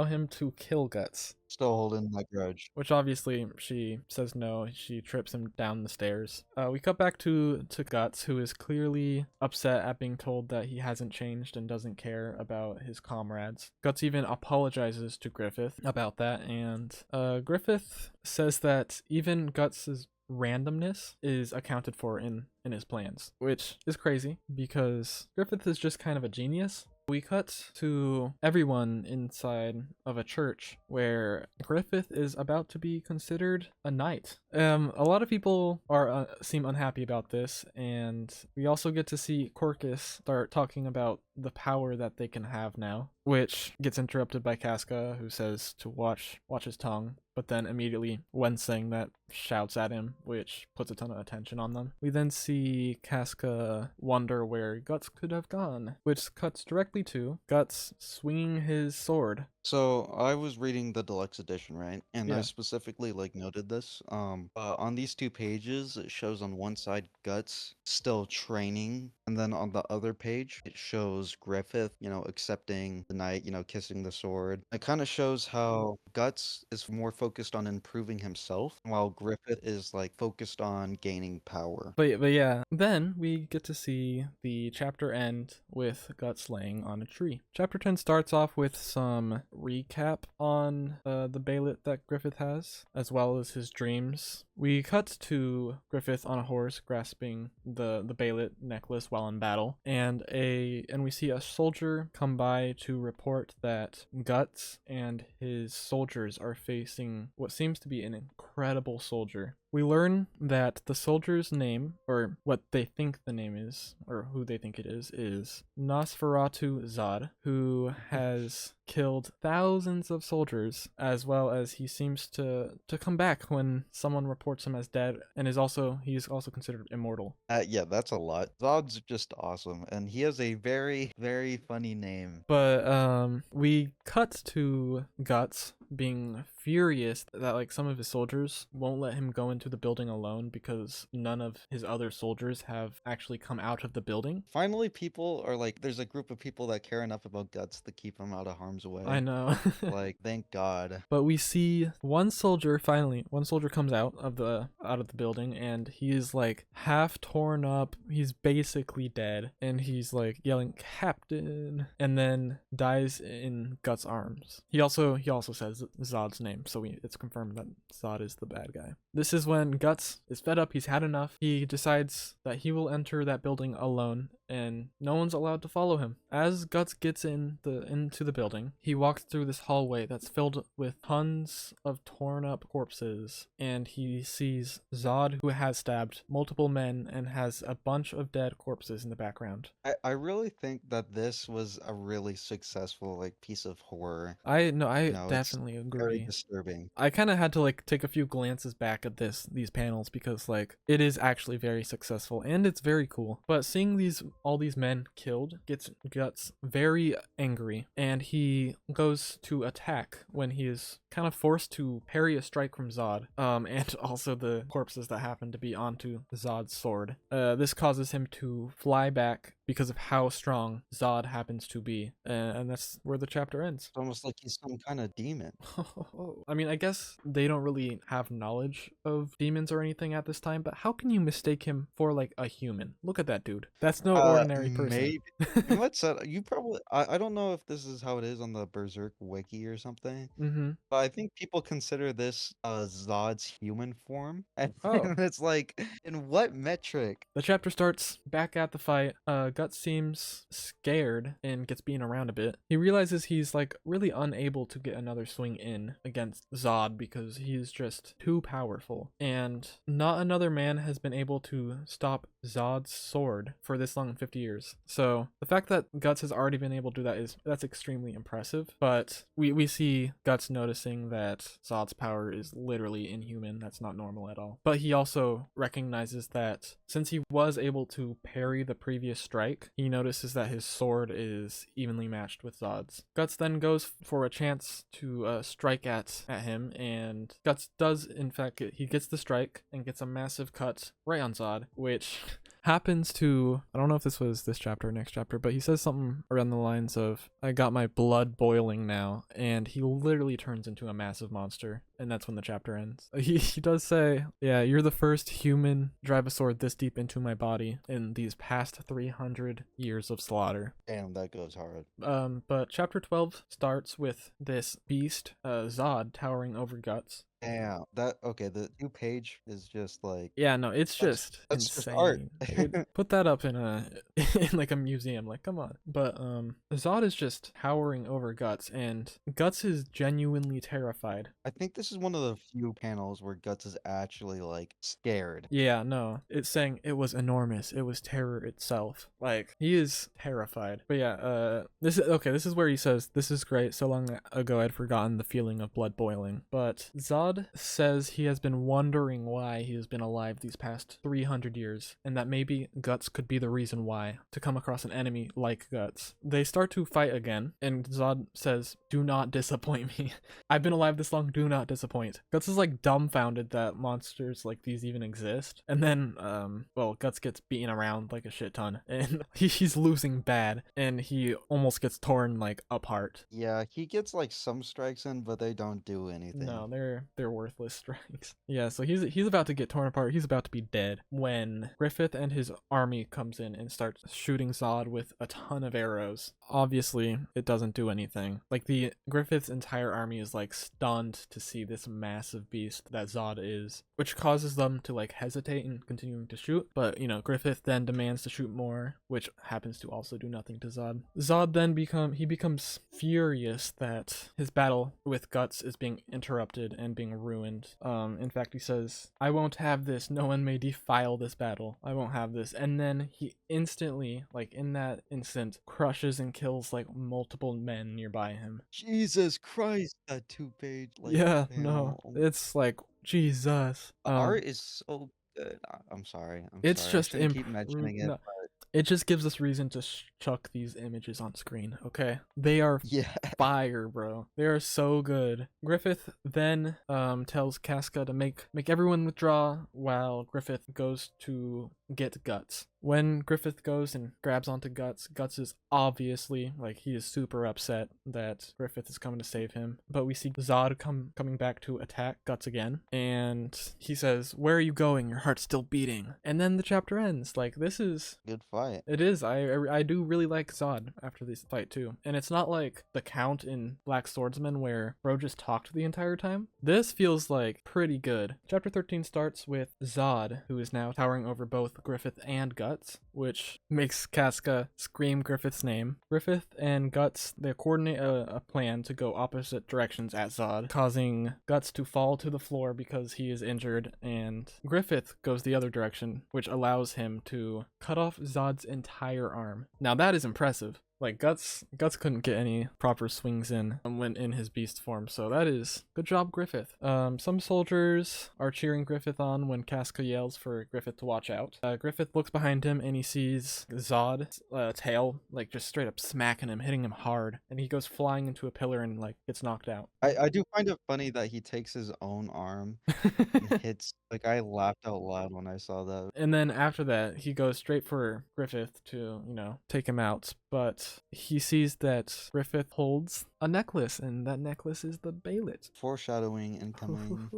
him to kill Guts. Still holding that grudge. Which obviously she says no. She trips him down the stairs. We cut back to Guts, who is clearly upset at being told that he hasn't changed and doesn't care about his comrades. Guts even apologizes to Griffith about that, and Griffith says that even Guts's randomness is accounted for in his plans, which is crazy because Griffith is just kind of a genius. We cut to everyone inside of a church where Griffith is about to be considered a knight. A lot of people are seem unhappy about this, and we also get to see Corcus start talking about the power that they can have now, which gets interrupted by Casca, who says to watch his tongue, but then immediately when saying that shouts at him, which puts a ton of attention on them. We then see Casca wonder where Guts could have gone, which cuts directly to Guts swinging his sword. So I was reading the deluxe edition, right? And I Yeah. specifically like noted this. On these 2 pages, it shows on one side Guts still training, and then on the other page, it shows Griffith, you know, accepting the knight, you know, kissing the sword. It kind of shows how Guts is more focused on improving himself, while Griffith is like focused on gaining power. But yeah, then we get to see the chapter end with Guts laying on a tree. Chapter 10 starts off with some recap on the bailet that Griffith has, as well as his dreams. We cut to Griffith on a horse grasping the bailet necklace while in battle, and we see a soldier come by to report that Guts and his soldiers are facing what seems to be an incredible soldier. We learn that the soldier's name, or what they think the name is, or who they think it is Nosferatu Zod, who has killed thousands of soldiers, as well as he seems to come back when someone reports him as dead, and he's also considered immortal. Yeah, that's a lot. Zod's just awesome, and he has a very, very funny name. But we cut to Guts being furious that like some of his soldiers won't let him go into the building alone because none of his other soldiers have actually come out of the building. Finally, people are like, there's a group of people that care enough about Guts to keep him out of harm's way. I know. Like, thank God. But we see one soldier comes out of the building, and he's like half torn up. He's basically dead, and he's like yelling "Captain," and then dies in Guts' arms. He also says Zod's name, so it's confirmed that Zod is the bad guy. This is when Guts is fed up. He's had enough. He decides that he will enter that building alone and no one's allowed to follow him. As Guts gets into the building, he walks through this hallway that's filled with tons of torn up corpses, and he sees Zod, who has stabbed multiple men and has a bunch of dead corpses in the background. I really think that this was a really successful like piece of horror. I It's definitely very agree. disturbing. I kind of had to like take a few glances back at these panels because like it is actually very successful and it's very cool. But seeing all these men killed gets Guts very angry, and he goes to attack when he is kind of forced to parry a strike from Zod, and also the corpses that happen to be onto Zod's sword. This causes him to fly back because of how strong Zod happens to be, and that's where the chapter ends. It's almost like he's some kind of demon. I mean, I guess they don't really have knowledge of demons or anything at this time, but how can you mistake him for like a human? Look at that dude. That's no ordinary person. Maybe. What's that? You probably. I don't know if this is how it is on the Berserk wiki or something. Mm-hmm. But I think people consider this Zod's human form, and Oh. it's like, in what metric? The chapter starts back at the fight. Guts seems scared and gets beaten around a bit. He realizes he's like really unable to get another swing in against Zod because he's just too powerful. And not another man has been able to stop Zod's sword for this long in 50 years. So the fact that Guts has already been able to do that that's extremely impressive. But we see Guts noticing that Zod's power is literally inhuman. That's not normal at all. But he also recognizes that since he was able to parry the previous strike, he notices that his sword is evenly matched with Zod's. Guts then goes for a chance to strike at him, and Guts does in fact he gets the strike and gets a massive cut right on Zod, which happens to, I don't know if this was this chapter or next chapter, but he says something around the lines of, I got my blood boiling now, and he literally turns into a massive monster, and that's when the chapter ends. He does say, yeah, you're the first human drive a sword this deep into my body in these past 300 years of slaughter. Damn, that goes hard. But chapter 12 starts with this beast, Zod, towering over Guts. Damn, the new page is just like, yeah, no, it's just that's just insane. art. Put that up in in like a museum, like come on. But Zod is just towering over Guts, and Guts is genuinely terrified. I think this is one of the few panels where Guts is actually like scared. Yeah, no, it's saying it was enormous, it was terror itself. Like he is terrified. But yeah, this is where he says, this is great, so long ago I'd forgotten the feeling of blood boiling. But Zod says he has been wondering why he has been alive these past 300 years, and that maybe Guts could be the reason why, to come across an enemy like Guts. They start to fight again, and Zod says, do not disappoint me. I've been alive this long, do not disappoint. Guts is like dumbfounded that monsters like these even exist, and then Guts gets beaten around like a shit ton, and he's losing bad, and he almost gets torn like apart. Yeah, he gets like some strikes in, but they don't do anything. No, they're worthless strikes. Yeah, so he's about to get torn apart. He's about to be dead when Griffith and his army comes in and starts shooting Zod with a ton of arrows. Obviously, it doesn't do anything. Like the Griffith's entire army is like stunned to see this massive beast that Zod is, which causes them to like hesitate and continuing to shoot. But Griffith then demands to shoot more, which happens to also do nothing to Zod. Zod then becomes furious that his battle with Guts is being interrupted and being ruined. In fact, he says, I won't have this. No one may defile this battle. I won't have this. And then he instantly, like in that instant, crushes and kills like multiple men nearby him. Jesus Christ, that 2-page. Like, yeah, damn. no, it's like Jesus. The art is so good. I'm sorry. It's sorry. just keep mentioning it. No. It just gives us reason to chuck these images on screen, okay? They are fire, bro. They are so good. Griffith then tells Casca to make everyone withdraw while Griffith goes to get Guts. When Griffith goes and grabs onto Guts, Guts is obviously, like, he is super upset that Griffith is coming to save him. But we see Zod coming back to attack Guts again, and he says, where are you going? Your heart's still beating. And then the chapter ends. Like, this is... good fight. It is. I do really like Zod after this fight, too. And it's not like the Count in Black Swordsman where bro just talked the entire time. This feels, like, pretty good. Chapter 13 starts with Zod, who is now towering over both Griffith and Guts. Guts, which makes Casca scream Griffith's name. Griffith and Guts, they coordinate a plan to go opposite directions at Zod, causing Guts to fall to the floor because he is injured, and Griffith goes the other direction, which allows him to cut off Zod's entire arm. Now that is impressive. Like, Guts couldn't get any proper swings in when in his beast form, so that is good job, Griffith. Some soldiers are cheering Griffith on when Casca yells for Griffith to watch out. Griffith looks behind him and he sees Zod's tail, like, just straight up smacking him, hitting him hard, and he goes flying into a pillar and, like, gets knocked out. I do find it funny that he takes his own arm and hits. Like, I laughed out loud when I saw that. And then after that, he goes straight for Griffith to, take him out. But he sees that Griffith holds a necklace, and that necklace is the Balet. Foreshadowing incoming.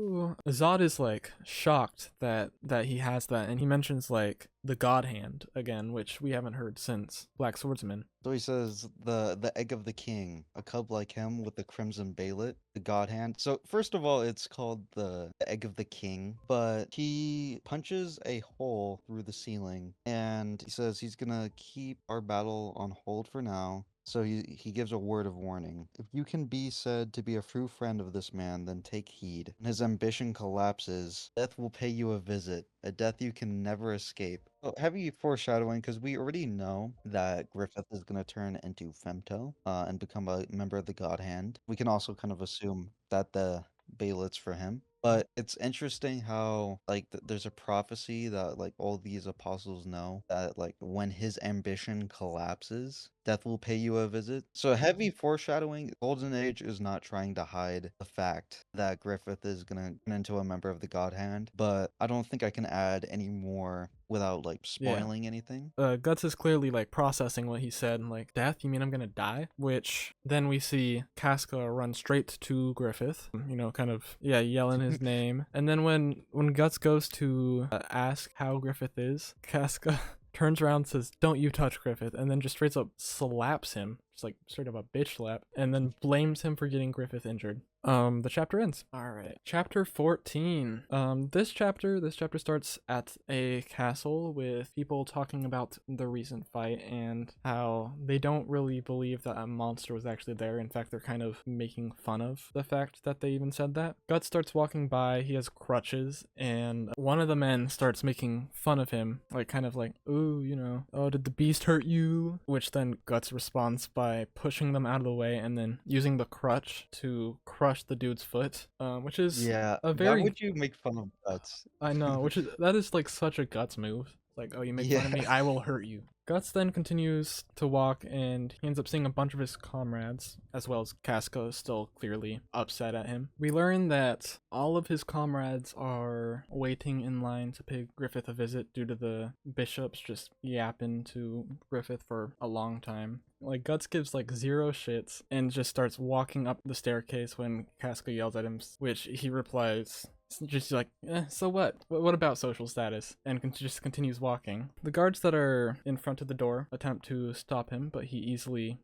Zod is, like, shocked that he has that, and he mentions, like, the God Hand again, which we haven't heard since Black Swordsman. So he says the egg of the king, a cub like him with the crimson Balet, the God Hand. So first of all, it's called the egg of the king, but he punches a hole through the ceiling, and he says he's gonna keep our battle on hold for now. So he gives a word of warning. If you can be said to be a true friend of this man, then take heed. When his ambition collapses, death will pay you a visit, a death you can never escape. Oh, heavy foreshadowing, because we already know that Griffith is going to turn into Femto and become a member of the God Hand. We can also kind of assume that the Balet's for him. But it's interesting how, like, there's a prophecy that, like, all these apostles know that, like, when his ambition collapses, death will pay you a visit. So heavy foreshadowing. Golden Age is not trying to hide the fact that Griffith is gonna turn into a member of the God Hand, but I don't think I can add any more without, like, spoiling anything. Guts is clearly, like, processing what he said, and, like, death? You mean I'm gonna die? Which then we see Casca run straight to Griffith, kind of, yelling his name. And then when Guts goes to ask how Griffith is, Casca turns around and says, "Don't you touch Griffith," and then just straight up slaps him, just like straight up a bitch slap, and then blames him for getting Griffith injured. The chapter ends. All right, chapter 14. This chapter starts at a castle with people talking about the recent fight and how they don't really believe that a monster was actually there. In fact, they're kind of making fun of the fact that they even said that. Guts starts walking by. He has crutches, and one of the men starts making fun of him, like, kind of like, "Ooh, oh, did the beast hurt you?" Which then Guts responds by pushing them out of the way and then using the crutch to crush the dude's foot, which is Yeah, a very... why would you make fun of Guts? I know, that is like such a Guts move. Like, oh, you make fun of me, I will hurt you. Guts then continues to walk, and he ends up seeing a bunch of his comrades, as well as Casca, still clearly upset at him. We learn that all of his comrades are waiting in line to pay Griffith a visit due to the bishops just yapping to Griffith for a long time. Like, Guts gives, like, zero shits and just starts walking up the staircase when Casca yells at him, which he replies... just like, so what? What about social status? And just continues walking. The guards that are in front of the door attempt to stop him, but he easily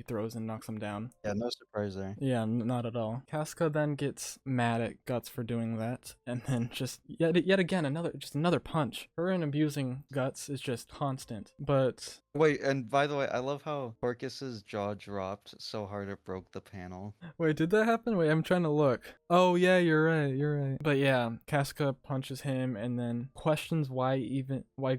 throws and knocks them down. Yeah, no surprise there. Yeah, not at all. Casca then gets mad at Guts for doing that, and then just yet again another punch. Her and abusing Guts is just constant. But Wait, and by the way, I love how Orcus's jaw dropped so hard it broke the panel. wait, did that happen? Wait, I'm trying to look. Oh yeah, you're right. But yeah, Casca punches him and then questions why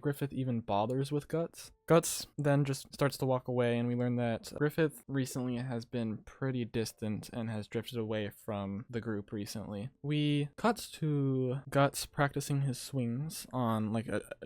Griffith even bothers with Guts. Guts then just starts to walk away, and we learn that Griffith recently has been pretty distant and has drifted away from the group recently. We cut to Guts practicing his swings on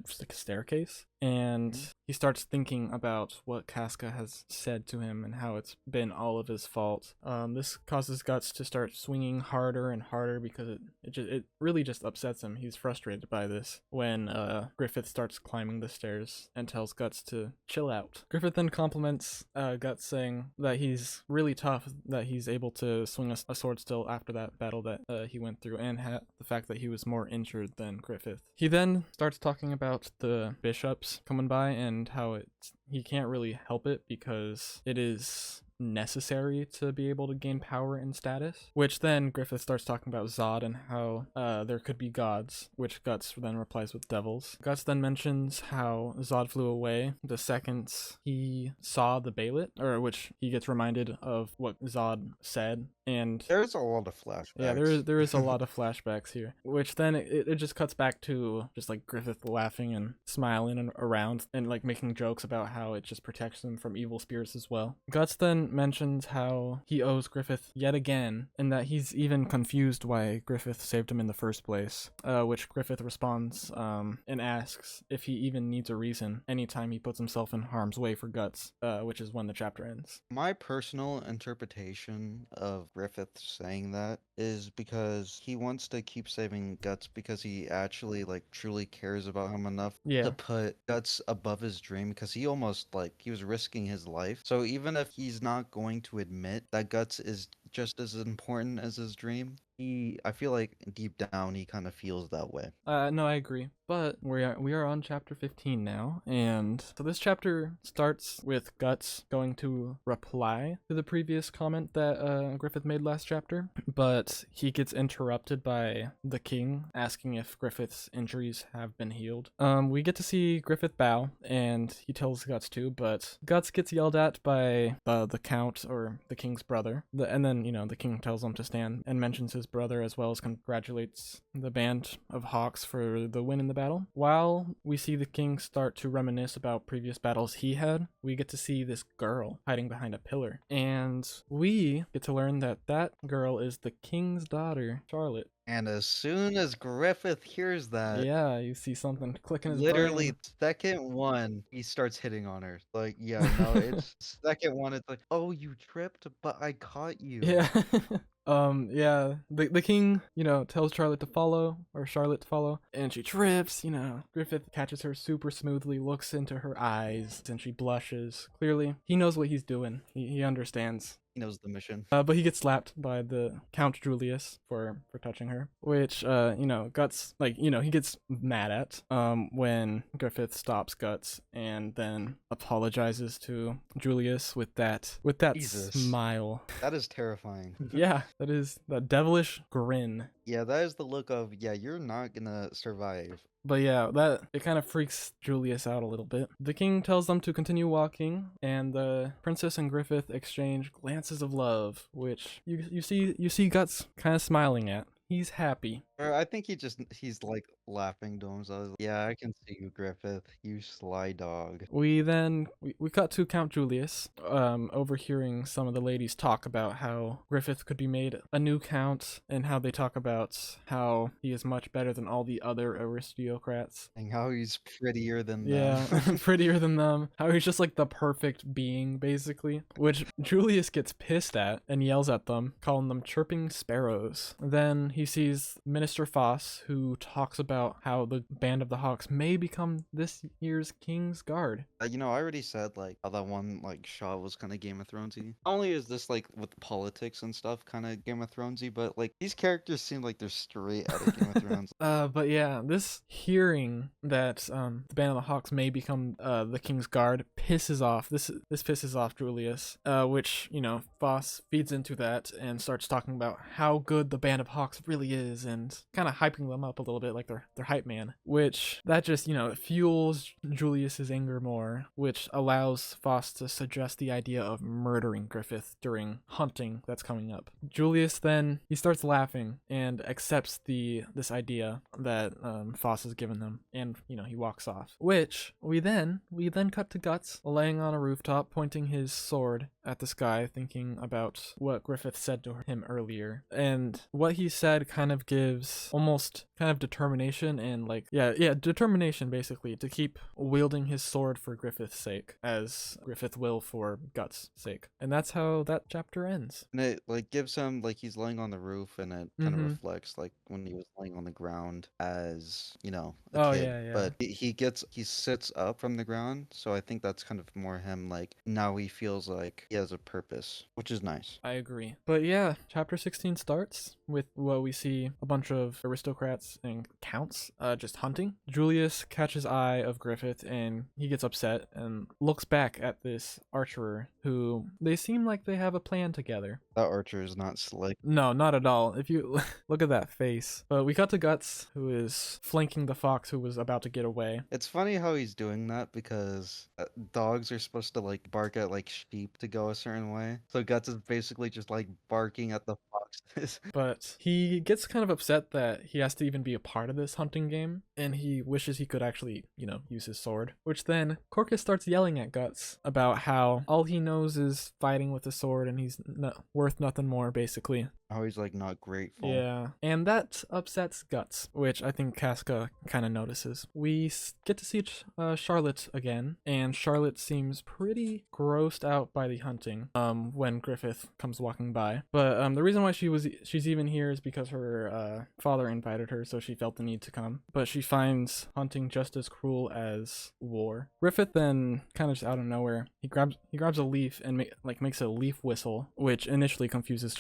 just like a staircase, and he starts thinking about what Casca has said to him and how it's been all of his fault. This causes Guts to start swinging harder and harder because it really just upsets him. He's frustrated by this when Griffith starts climbing the stairs and tells Guts to chill out. Griffith then compliments Guts, saying that he's really tough, that he's able to swing a sword still after that battle that he went through, and the fact that he was more injured than Griffith. He then starts talking about the bishops coming by and how he can't really help it because it is necessary to be able to gain power and status. Which then Griffith starts talking about Zod and how there could be gods, which Guts then replies with devils. Guts then mentions how Zod flew away the second he saw the Bailet, or which he gets reminded of what Zod said. And there's a lot of flashbacks. yeah, there is a lot of flashbacks here, which then it just cuts back to just like Griffith laughing and smiling and around and like making jokes about how it just protects him from evil spirits as well. Guts then mentions how he owes Griffith yet again, and that he's even confused why Griffith saved him in the first place, which Griffith responds and asks if he even needs a reason anytime he puts himself in harm's way for Guts, which is when the chapter ends. My personal interpretation of Griffith saying that is because he wants to keep saving Guts because he actually like truly cares about him enough to put Guts above his dream, because he almost like he was risking his life. So even if he's not going to admit that Guts is just as important as his dream, I feel like deep down he kind of feels that way. No, I agree. But we are on chapter 15 now, and so this chapter starts with Guts going to reply to the previous comment that Griffith made last chapter, but he gets interrupted by the king asking if Griffith's injuries have been healed. We get to see Griffith bow, and he tells Guts to, but Guts gets yelled at by the count, or the king's brother, and then the king tells him to stand and mentions his brother, as well as congratulates the band of Hawks for the win in the battle. While we see the king start to reminisce about previous battles he had, we get to see this girl hiding behind a pillar, and we get to learn that that girl is the king's daughter, Charlotte. And as soon as Griffith hears that, yeah, you see something click in his literally brain. second one, he starts hitting on her. Like, yeah, no, it's second one, it's like, oh, you tripped, but I caught you. Yeah. Yeah, the king, tells Charlotte to follow, and she trips, Griffith catches her super smoothly, looks into her eyes, and she blushes. Clearly, he knows what he's doing. He understands. He knows the mission. But he gets slapped by the Count Julius for touching her, which, Guts, he gets mad at, when Griffith stops Guts and then apologizes to Julius with that Jesus. smile. That is terrifying. Yeah, that is that devilish grin. Yeah, that is the look of, yeah, you're not gonna survive. But yeah, it kind of freaks Julius out a little bit. The king tells them to continue walking, and the princess and Griffith exchange glances of love, which you see Guts kind of smiling at. He's happy. Or I think he's like laughing to himself. Yeah, I can see you, Griffith. You sly dog. We cut to Count Julius, overhearing some of the ladies talk about how Griffith could be made a new count, and how they talk about how he is much better than all the other aristocrats. And how he's prettier than them. Yeah, prettier than them. How he's just like the perfect being, basically. Which Julius gets pissed at and yells at them, calling them chirping sparrows. Then he sees Minister Foss, who talks about how the Band of the Hawks may become this year's King's Guard. I already said like how that one like shot was kind of Game of Thronesy. Not only is this like with politics and stuff kind of Game of Thronesy, but like these characters seem like they're straight out of Game of Thrones. But yeah, this hearing that the Band of the Hawks may become the King's Guard pisses off. This pisses off Julius, which Foss feeds into that and starts talking about how good the Band of Hawks really is, and kind of hyping them up a little bit like they're hype man, which that just fuels Julius's anger more, which allows Foss to suggest the idea of murdering Griffith during hunting that's coming up. Julius then he starts laughing and accepts this idea that Foss has given them, and he walks off, which we then cut to Guts laying on a rooftop pointing his sword at the sky, thinking about what Griffith said to him earlier. And what he said kind of gives almost kind of determination and determination basically to keep wielding his sword for Griffith's sake, as Griffith will for Guts' sake. And that's how that chapter ends. And it like gives him like he's laying on the roof, and it kind of reflects like when he was laying on the ground as a kid. Yeah. But he sits up from the ground, so I think that's kind of more him like now he feels like he has a purpose, which is nice. I agree. But yeah, chapter 16 starts with we see a bunch of aristocrats and counts just hunting. Julius catches eye of Griffith and he gets upset and looks back at this archer who they seem like they have a plan together. That archer is not slick. No, not at all. If you look at that face. But we cut to Guts, who is flanking the fox who was about to get away. It's funny how he's doing that because dogs are supposed to like bark at like sheep to go a certain way. So Guts is basically just like barking at the foxes. But he gets kind of upset that he has to even be a part of this hunting game, and he wishes he could actually, use his sword. Which then Corcus starts yelling at Guts about how all he knows is fighting with a sword and he's worth nothing more, basically. How he's like not grateful. Yeah, and that upsets Guts, which I think Casca kind of notices. We get to see Charlotte again, and Charlotte seems pretty grossed out by the hunting when Griffith comes walking by. But the reason why she's even here is because her father invited her, so she felt the need to come. But she finds hunting just as cruel as war. Griffith then kind of just out of nowhere, he grabs a leaf and makes a leaf whistle, which initially confuses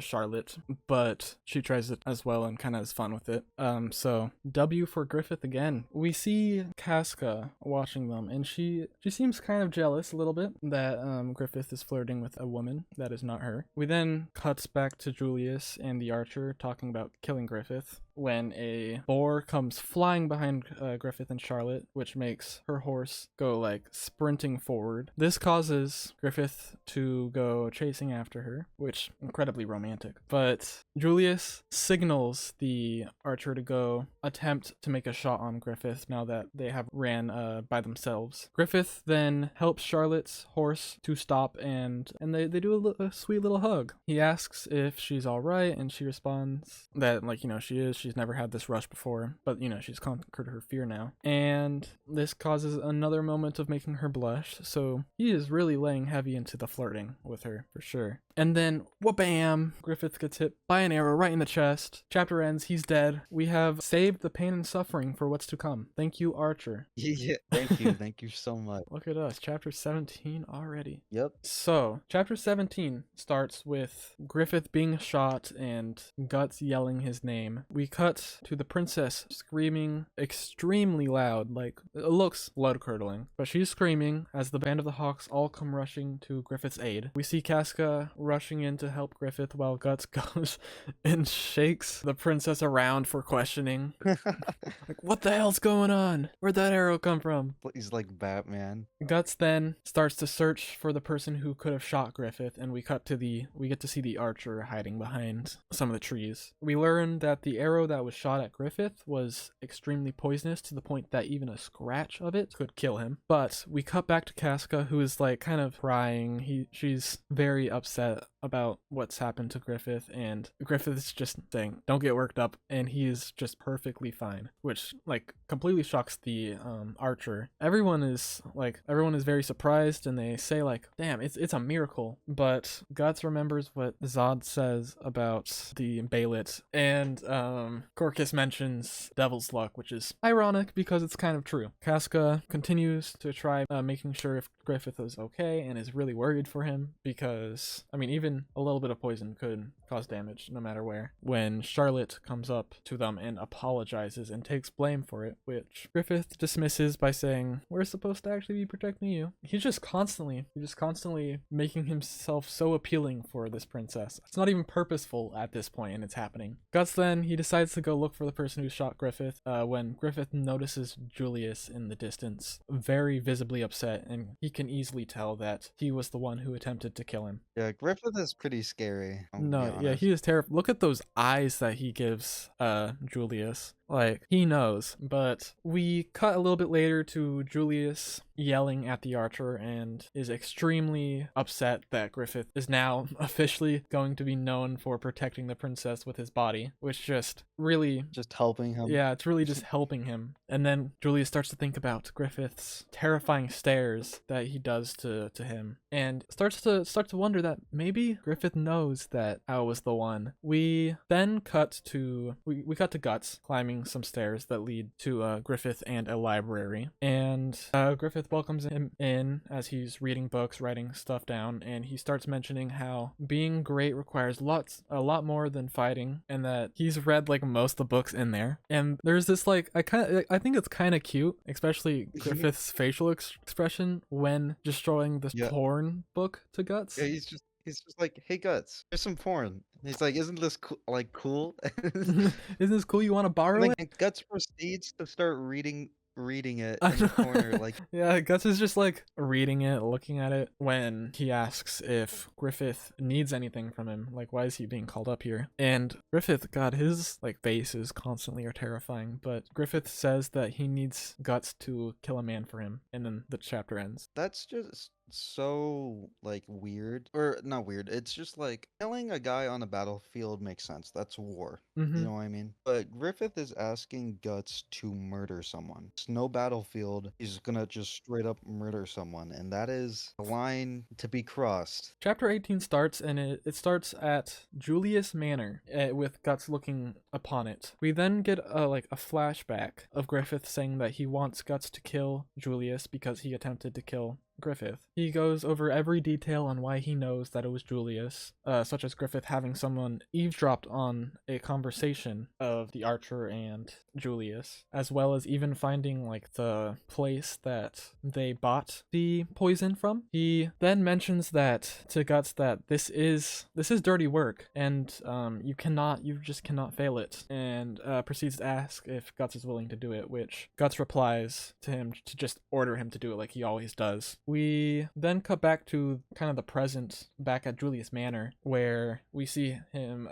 Charlotte, but she tries it as well and kind of has fun with it. So W for Griffith again. We see Casca watching them, and she seems kind of jealous a little bit that Griffith is flirting with a woman that is not her. We then cuts back to Julius and the archer talking about killing Griffith when a boar comes flying behind Griffith and Charlotte, which makes her horse go sprinting forward. This causes Griffith to go chasing after her, which incredibly romantic. But Julius signals the archer to go attempt to make a shot on Griffith now that they have ran by themselves. Griffith then helps Charlotte's horse to stop, and they do a sweet little hug. He asks if she's all right, and she responds that she is. She's never had this rush before, but she's conquered her fear now. And this causes another moment of making her blush, so he is really laying heavy into the flirting with her for sure. And then, wha-bam! Griffith gets hit by an arrow right in the chest. Chapter ends, he's dead. We have saved the pain and suffering for what's to come. Thank you, Archer. Yeah, thank you. Thank you so much. Look at us, chapter 17 already. Yep. So, chapter 17 starts with Griffith being shot and Guts yelling his name. We cut to the princess screaming extremely loud, it looks blood-curdling, but she's screaming as the band of the Hawks all come rushing to Griffith's aid. We see Casca rushing in to help Griffith while Guts goes and shakes the princess around for questioning. What the hell's going on? Where'd that arrow come from? He's like Batman. Guts then starts to search for the person who could have shot Griffith, and we get to see the archer hiding behind some of the trees. We learn that the arrow that was shot at Griffith was extremely poisonous to the point that even a scratch of it could kill him. But we cut back to Casca, who is kind of crying. She's very upset about what's happened to Griffith, and Griffith is just saying, "Don't get worked up," and he is just perfectly fine, which completely shocks the archer. Everyone is very surprised, and they say "Damn, it's a miracle." But Guts remembers what Zod says about the Baelit, and Corcus mentions Devil's Luck, which is ironic because it's kind of true. Casca continues to try making sure if Griffith is okay and is really worried for him because, even a little bit of poison could cause damage no matter where. When Charlotte comes up to them and apologizes and takes blame for it, which Griffith dismisses by saying, "We're supposed to actually be protecting you." He's just constantly making himself so appealing for this princess. It's not even purposeful at this point, and it's happening. Guts then, he decides to go look for the person who shot Griffith when Griffith notices Julius in the distance, very visibly upset, and he can easily tell that he was the one who attempted to kill him. Yeah, Griffith is pretty scary. Yeah, he is terrible. Look at those eyes that he gives Julius. He knows. But we cut a little bit later to Julius yelling at the archer and is extremely upset that Griffith is now officially going to be known for protecting the princess with his body, which just helping him. Yeah, it's really just helping him. And then Julius starts to think about Griffith's terrifying stares that he does to him, and starts to wonder that maybe Griffith knows that Al was the one. We then cut to Guts climbing climbing some stairs that lead to Griffith and a library. And Griffith welcomes him in as he's reading books, writing stuff down, and he starts mentioning how being great requires a lot more than fighting, and that he's read like most of the books in there. And there's this like I think it's kind of cute, especially Griffith's facial expression when just showing this Yeah. porn book to Guts. Yeah, he's just like, hey Guts, here's some porn. And he's like, isn't this cool? Isn't this cool? You want to borrow it? And Guts proceeds to start reading it I in the know. corner, like Yeah, Guts is just like reading it, looking at it when he asks if Griffith needs anything from him. Like, why is he being called up here? And Griffith, God, his like faces constantly are terrifying. But Griffith says that he needs Guts to kill a man for him, and then the chapter ends. that's just so like weird, or not weird, it's just like killing a guy on a battlefield makes sense. That's war. Mm-hmm. You know what I mean? But Griffith is asking Guts to murder someone. It's no battlefield. He's gonna just straight up murder someone, and that is a line to be crossed. Chapter 18 starts, and it starts at Julius Manor with Guts looking upon it. We then get a flashback of Griffith saying that he wants Guts to kill Julius because he attempted to kill Griffith. He goes over every detail on why he knows that it was Julius, such as Griffith having someone eavesdropped on a conversation of the archer and Julius, as well as even finding like the place that they bought the poison from. He then mentions that to Guts that this is dirty work, and you just cannot fail it, and proceeds to ask if Guts is willing to do it, which Guts replies to him to just order him to do it like he always does. We then cut back to kind of the present, back at Julius Manor, where we see him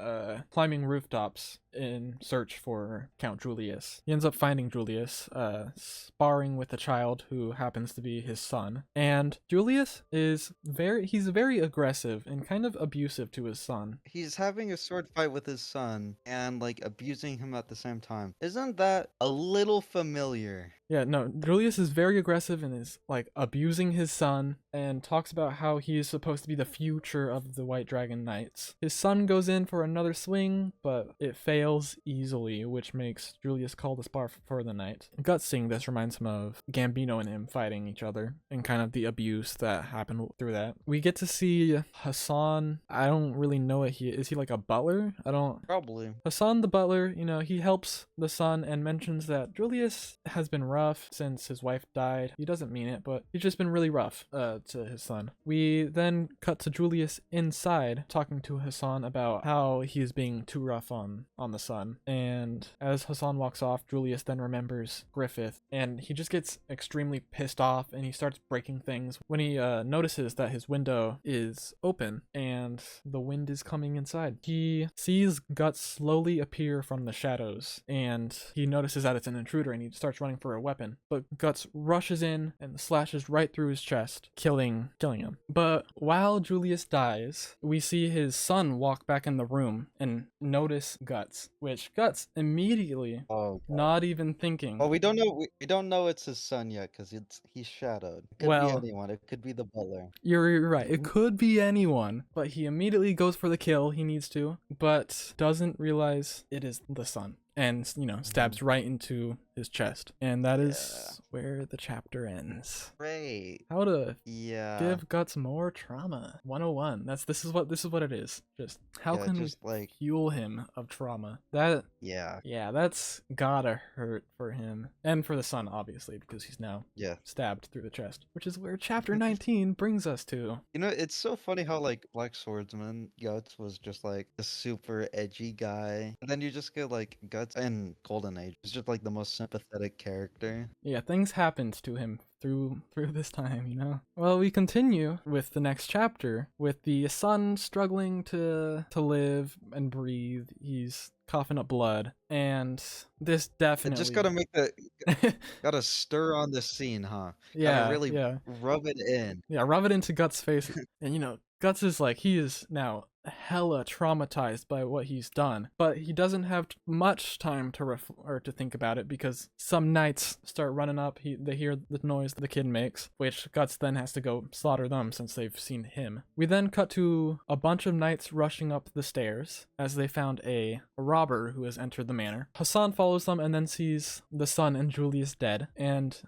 climbing rooftops in search for Count Julius. He ends up finding Julius, sparring with a child who happens to be his son. And Julius is he's very aggressive and kind of abusive to his son. He's having a sword fight with his son and like abusing him at the same time. Isn't that a little familiar? Yeah, no, Julius is very aggressive and is like abusing his son and talks about how he is supposed to be the future of the White Dragon Knights. His son goes in for another swing, but it fails easily, which makes Julius call the spar for the night. Guts seeing this reminds him of Gambino and him fighting each other and kind of the abuse that happened through that. We get to see Hassan. I don't really know what is he like a butler? Probably. Hassan the butler, he helps the son and mentions that Julius has been rough since his wife died. He doesn't mean it, but he's just been really rough to his son. We then cut to Julius inside talking to Hassan about how he is being too rough on the son. And as Hassan walks off, Julius then remembers Griffith, and he just gets extremely pissed off and he starts breaking things when he notices that his window is open and the wind is coming inside. He sees Guts slowly appear from the shadows, and he notices that it's an intruder, and he starts running for a weapon. But Guts rushes in and slashes right through his chest, killing him. But while Julius dies, we see his son walk back in the room and notice Guts, which Guts immediately, not even thinking. Well, we don't know. We don't know it's his son yet because he's shadowed. It could be anyone. It could be the butler. You're right. It could be anyone, but he immediately goes for the kill. He needs to, but doesn't realize it is the son, and stabs right into his chest. And that is where the chapter ends. Great. How to give Guts more trauma. 101. This is what it is. Just how can just we fuel him of trauma? That's gotta hurt for him and for the son, obviously, because he's now stabbed through the chest, which is where chapter 19 brings us to. It's so funny how like Black Swordsman Guts was just like a super edgy guy, and then you just get like Guts and Golden Age. It's just like the most sympathetic character. Yeah, things happened to him through this time, Well, we continue with the next chapter with the son struggling to live and breathe. He's coughing up blood, and this definitely just gotta make gotta stir on the scene, huh? Yeah, gotta really rub it in. Yeah, rub it into Guts' face. And Guts is like, he is now hella traumatized by what he's done, but he doesn't have much time to or to think about it because some knights start running up. They hear the noise the kid makes, which Guts then has to go slaughter them since they've seen him. We then cut to a bunch of knights rushing up the stairs as they found a robber who has entered the manor. Hassan follows them and then sees the son and Julius dead and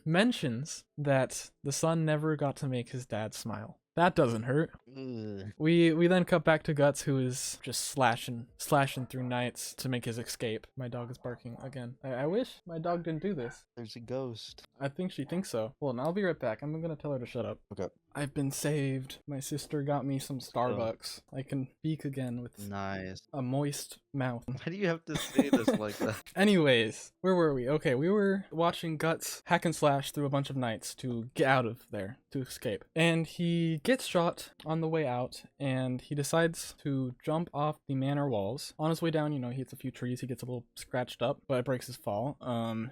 mentions that the son never got to make his dad smile. That doesn't hurt. Ugh. We then cut back to Guts, who is just slashing through knights to make his escape. My dog is barking again. I wish my dog didn't do this. There's a ghost. I think she thinks so. Hold on, I'll be right back. I'm gonna tell her to shut up. Okay. I've been saved. My sister got me some Starbucks. I can speak again with Nice. a moist mouth. Why do you have to say this like that? Anyways, where were we? Okay, we were watching Guts hack and slash through a bunch of knights to get out of there, to escape. And he gets shot on the way out, and he decides to jump off the manor walls. On his way down, he hits a few trees, he gets a little scratched up, but it breaks his fall.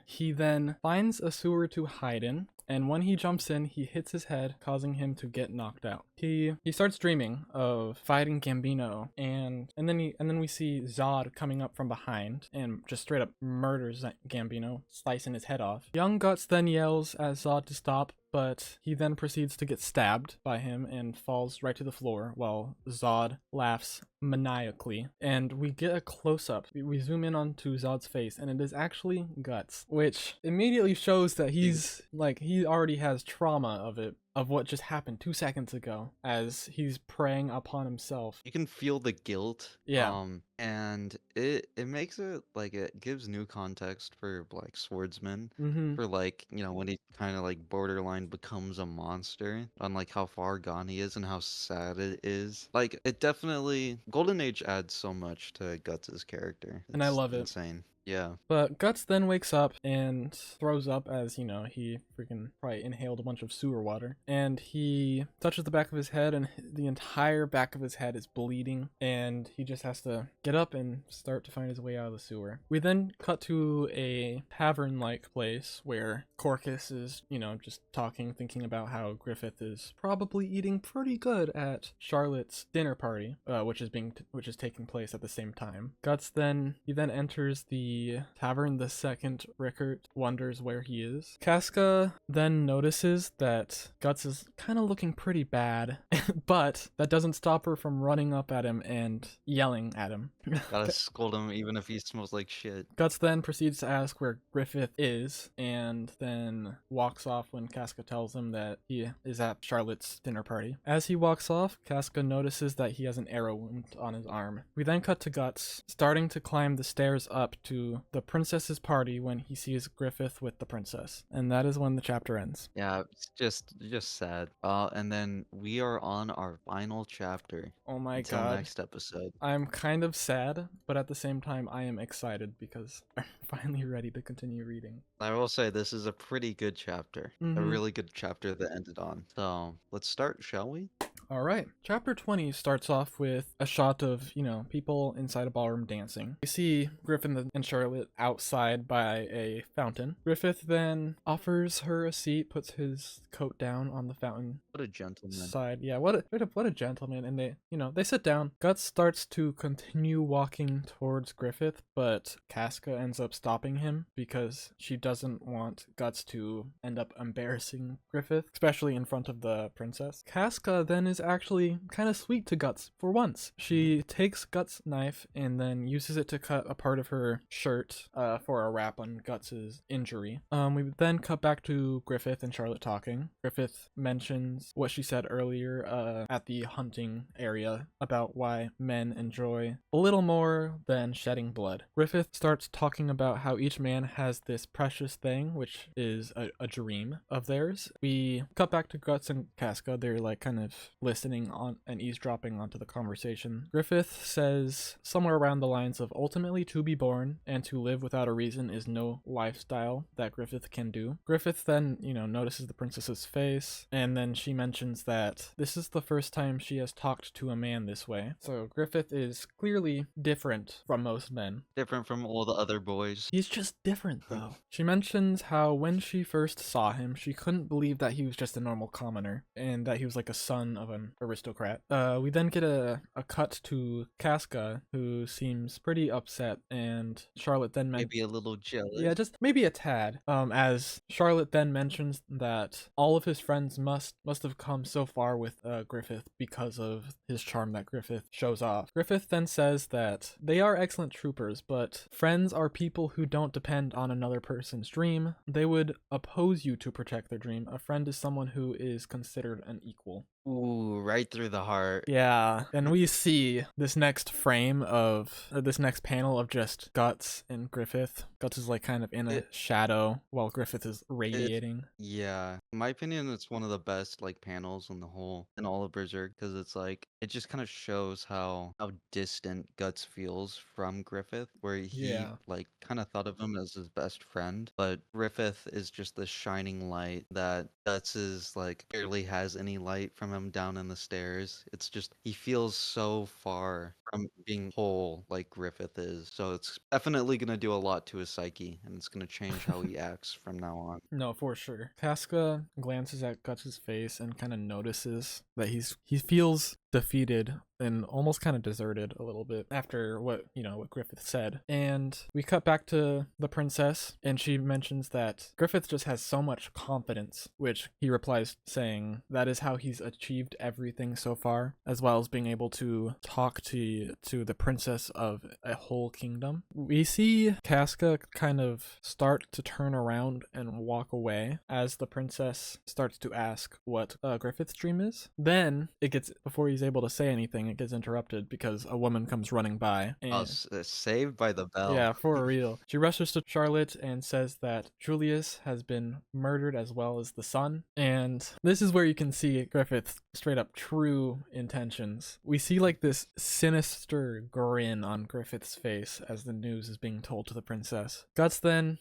He then finds a sewer to hide in, and when he jumps in, he hits his head, causing him to get knocked out. He starts dreaming of fighting Gambino, and then we see Zod coming up from behind and just straight up murders Gambino, slicing his head off. Young Guts then yells at Zod to stop, but he then proceeds to get stabbed by him and falls right to the floor while Zod laughs maniacally. And we get a close-up. We zoom in onto Zod's face, and it is actually Guts, which immediately shows that he already has trauma of what just happened 2 seconds ago as he's preying upon himself. You can feel the guilt. Yeah. And it makes it like it gives new context for like swordsman. Mm-hmm. For like, when he kind of like borderline becomes a monster on like how far gone he is and how sad it is. Like it definitely Golden Age adds so much to Guts' character. And I love it. Insane. Yeah. But Guts then wakes up and throws up as, he freaking probably inhaled a bunch of sewer water. And he touches the back of his head, and the entire back of his head is bleeding. And he just has to get up and start to find his way out of the sewer. We then cut to a tavern-like place where Corcus is, just talking, thinking about how Griffith is probably eating pretty good at Charlotte's dinner party, which is taking place at the same time. He then enters the tavern the second Rickert wonders where he is. Casca then notices that Guts is kind of looking pretty bad, but that doesn't stop her from running up at him and yelling at him. Gotta scold him even if he smells like shit. Guts then proceeds to ask where Griffith is, and then walks off when Casca tells him that he is at Charlotte's dinner party. As he walks off, Casca notices that he has an arrow wound on his arm. We then cut to Guts starting to climb the stairs up to the princess's party when he sees Griffith with the princess. And that is when the chapter ends. Yeah, it's just sad. And then we are on our final chapter. Oh my Until god. next episode. I'm kind of sad, but at the same time I am excited because I'm finally ready to continue reading. I will say this is a pretty good chapter. A really good chapter that ended on. So let's start, shall we? All right. Chapter 20 starts off with a shot of, people inside a ballroom dancing. We see Griffith and Charlotte outside by a fountain. Griffith then offers her a seat, puts his coat down on the fountain. What a gentleman. Side. Yeah, what a gentleman. And they sit down. Guts starts to continue walking towards Griffith, but Casca ends up stopping him because she doesn't want Guts to end up embarrassing Griffith, especially in front of the princess. Casca then is actually kind of sweet to Guts for once. She takes Guts' knife and then uses it to cut a part of her shirt for a wrap on Guts' injury. We then cut back to Griffith and Charlotte talking. Griffith mentions what she said earlier at the hunting area about why men enjoy a little more than shedding blood. Griffith starts talking about how each man has this precious thing, which is a dream of theirs. We cut back to Guts and Casca. They're like kind of listening on and eavesdropping onto the conversation. Griffith says somewhere around the lines of ultimately to be born and to live without a reason is no lifestyle that Griffith can do. Griffith then, notices the princess's face, and then she mentions that this is the first time she has talked to a man this way. So Griffith is clearly different from most men. Different from all the other boys. He's just different, though. She mentions how when she first saw him, she couldn't believe that he was just a normal commoner and that he was like a son of an aristocrat. We then get a cut to Casca, who seems pretty upset, and Charlotte then Maybe a little jealous. yeah, just maybe a tad. As Charlotte then mentions that all of his friends must have come so far with Griffith because of his charm that Griffith shows off. Griffith then says that they are excellent troopers, but friends are people who don't depend on another person's dream. They would oppose you to protect their dream. A friend is someone who is considered an equal. Ooh, right through the heart. Yeah, and we see this next frame of this next panel of just Guts and Griffith. Guts is like kind of in a shadow while Griffith is radiating. Yeah, in my opinion, it's one of the best like panels in all of Berserk, because it's like it just kind of shows how distant Guts feels from Griffith, where he like kind of thought of him as his best friend, but Griffith is just the shining light that Guts is like barely has any light from him down in the stairs. It's just he feels so far from being whole like Griffith is. So it's definitely gonna do a lot to his psyche, and it's gonna change how he acts from now on. No, for sure. Casca glances at Guts' face and kind of notices that he feels defeated and almost kind of deserted a little bit after what Griffith said. And we cut back to the princess, and she mentions that Griffith just has so much confidence, which he replies saying that is how he's achieved everything so far, as well as being able to talk to the princess of a whole kingdom. We see Casca kind of start to turn around and walk away as the princess starts to ask what Griffith's dream is. Then before he's able to say anything, it gets interrupted because a woman comes running by. And saved by the bell. Yeah, for real. She rushes to Charlotte and says that Julius has been murdered as well as the son. And this is where you can see Griffith's straight up true intentions. We see like this sinister grin on Griffith's face as the news is being told to the princess. Guts then,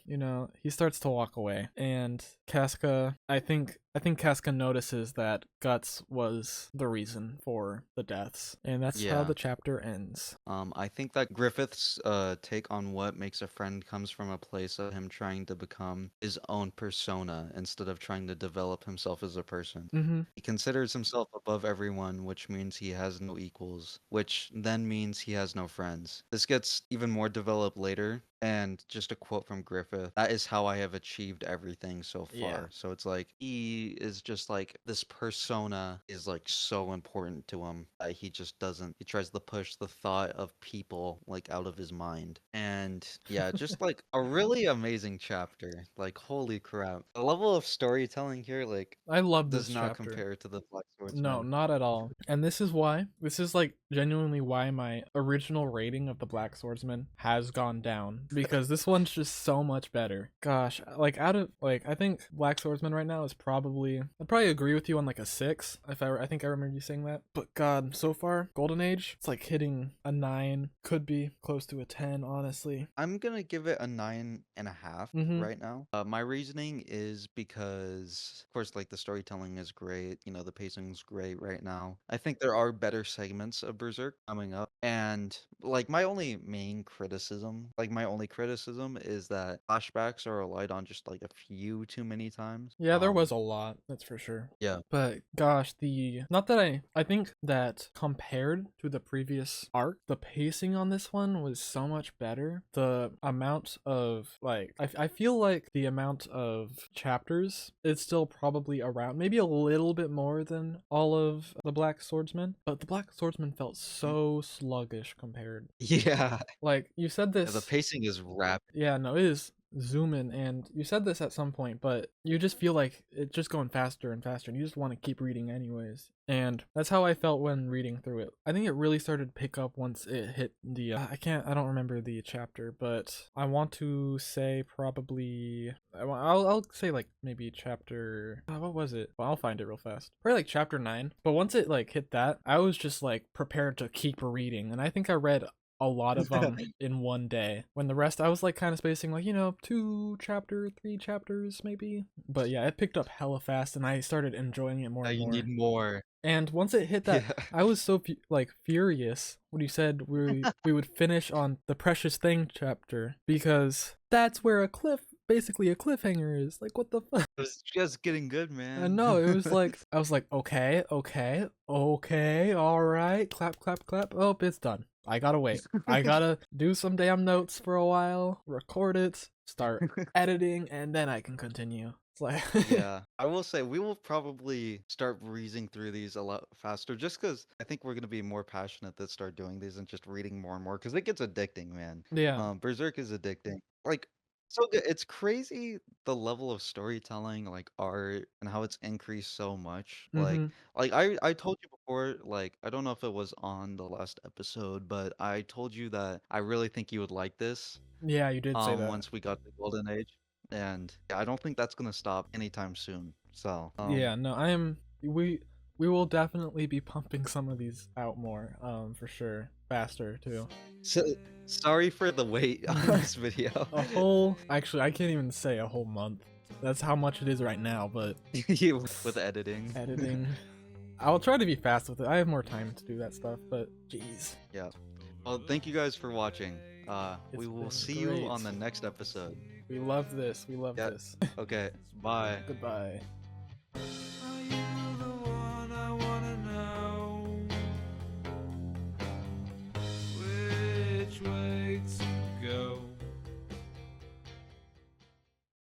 he starts to walk away. And Casca, I think Casca notices that Guts was the reason for the deaths, and that's how the chapter ends. I think that Griffith's take on what makes a friend comes from a place of him trying to become his own persona instead of trying to develop himself as a person. Mm-hmm. He considers himself above everyone, which means he has no equals, which then means he has no friends. This gets even more developed later. And just a quote from Griffith, that is how I have achieved everything so far. Yeah. So it's like he is just like this persona is like so important to him that he just doesn't, he tries to push the thought of people like out of his mind. And yeah, just like a really amazing chapter. Like holy crap. The level of storytelling here like I love this does not chapter. compare to the Black Swordsman. No, not at all. And this is like genuinely why my original rating of the Black Swordsman has gone down, because this one's just so much better. Gosh, like I think Black Swordsman right now is I'd probably agree with you on like a 6. I think I remember you saying that. But God, so far Golden Age, it's like hitting a 9, could be close to a 10, honestly. I'm gonna give it a 9.5 right now. My reasoning is because, of course, like the storytelling is great. The pacing's great right now. I think there are better segments of Berserk coming up, and like my only criticism is that flashbacks are relied on just like a few too many times. Yeah, there was a lot, that's for sure. Yeah. But gosh, I think that compared to the previous arc, the pacing on this one was so much better. The amount of I feel like the amount of chapters is still probably around maybe a little bit more than all of the Black Swordsman, but the Black Swordsman felt so sluggish compared. Yeah. Like you said this. The pacing is rapid. Yeah, no, it is zoom in, and you said this at some point, but you just feel like it's just going faster and faster, and you just want to keep reading anyways. And that's how I felt when reading through it. I think it really started to pick up once it hit the I don't remember the chapter, but I want to say probably I'll say like maybe chapter what was it? Well, I'll find it real fast. Probably like chapter 9. But once it like hit that, I was just like prepared to keep reading, and I think I read a lot of them in one day. When the rest I was like kind of spacing like, 3 chapters maybe. But yeah, it picked up hella fast and I started enjoying it more Now and you more. need more. And once it hit that, Yeah. I was so furious when you said we would finish on the Precious Thing chapter because that's where basically a cliffhanger is. Like what the fuck? It was just getting good, man. No, it was like I was like, okay, all right, clap, clap, clap. Oh, it's done. I gotta wait. I gotta do some damn notes for a while, record it, start editing, and then I can continue. It's like Yeah, I will say we will probably start breezing through these a lot faster just because I think we're going to be more passionate to start doing these and just reading more and more because it gets addicting, man. yeah. Berserk is addicting. Like, so good. It's crazy the level of storytelling, like art, and how it's increased so much. Mm-hmm. Like I told you before, like, I don't know if it was on the last episode, but I told you that I really think you would like this Yeah, you did say that. once we got the golden age, and yeah, I don't think that's gonna stop anytime soon. So Yeah, no, I am. We will definitely be pumping some of these out more, for sure, faster too. so sorry for the wait on this video. Actually, I can't even say a whole month. That's how much it is right now, but You with editing. editing. I'll try to be fast with it. I have more time to do that stuff, but jeez. Yeah. Well, thank you guys for watching. We It's will been see you great. on the next episode. We love this. We love Yeah. this. Okay. Bye. Goodbye.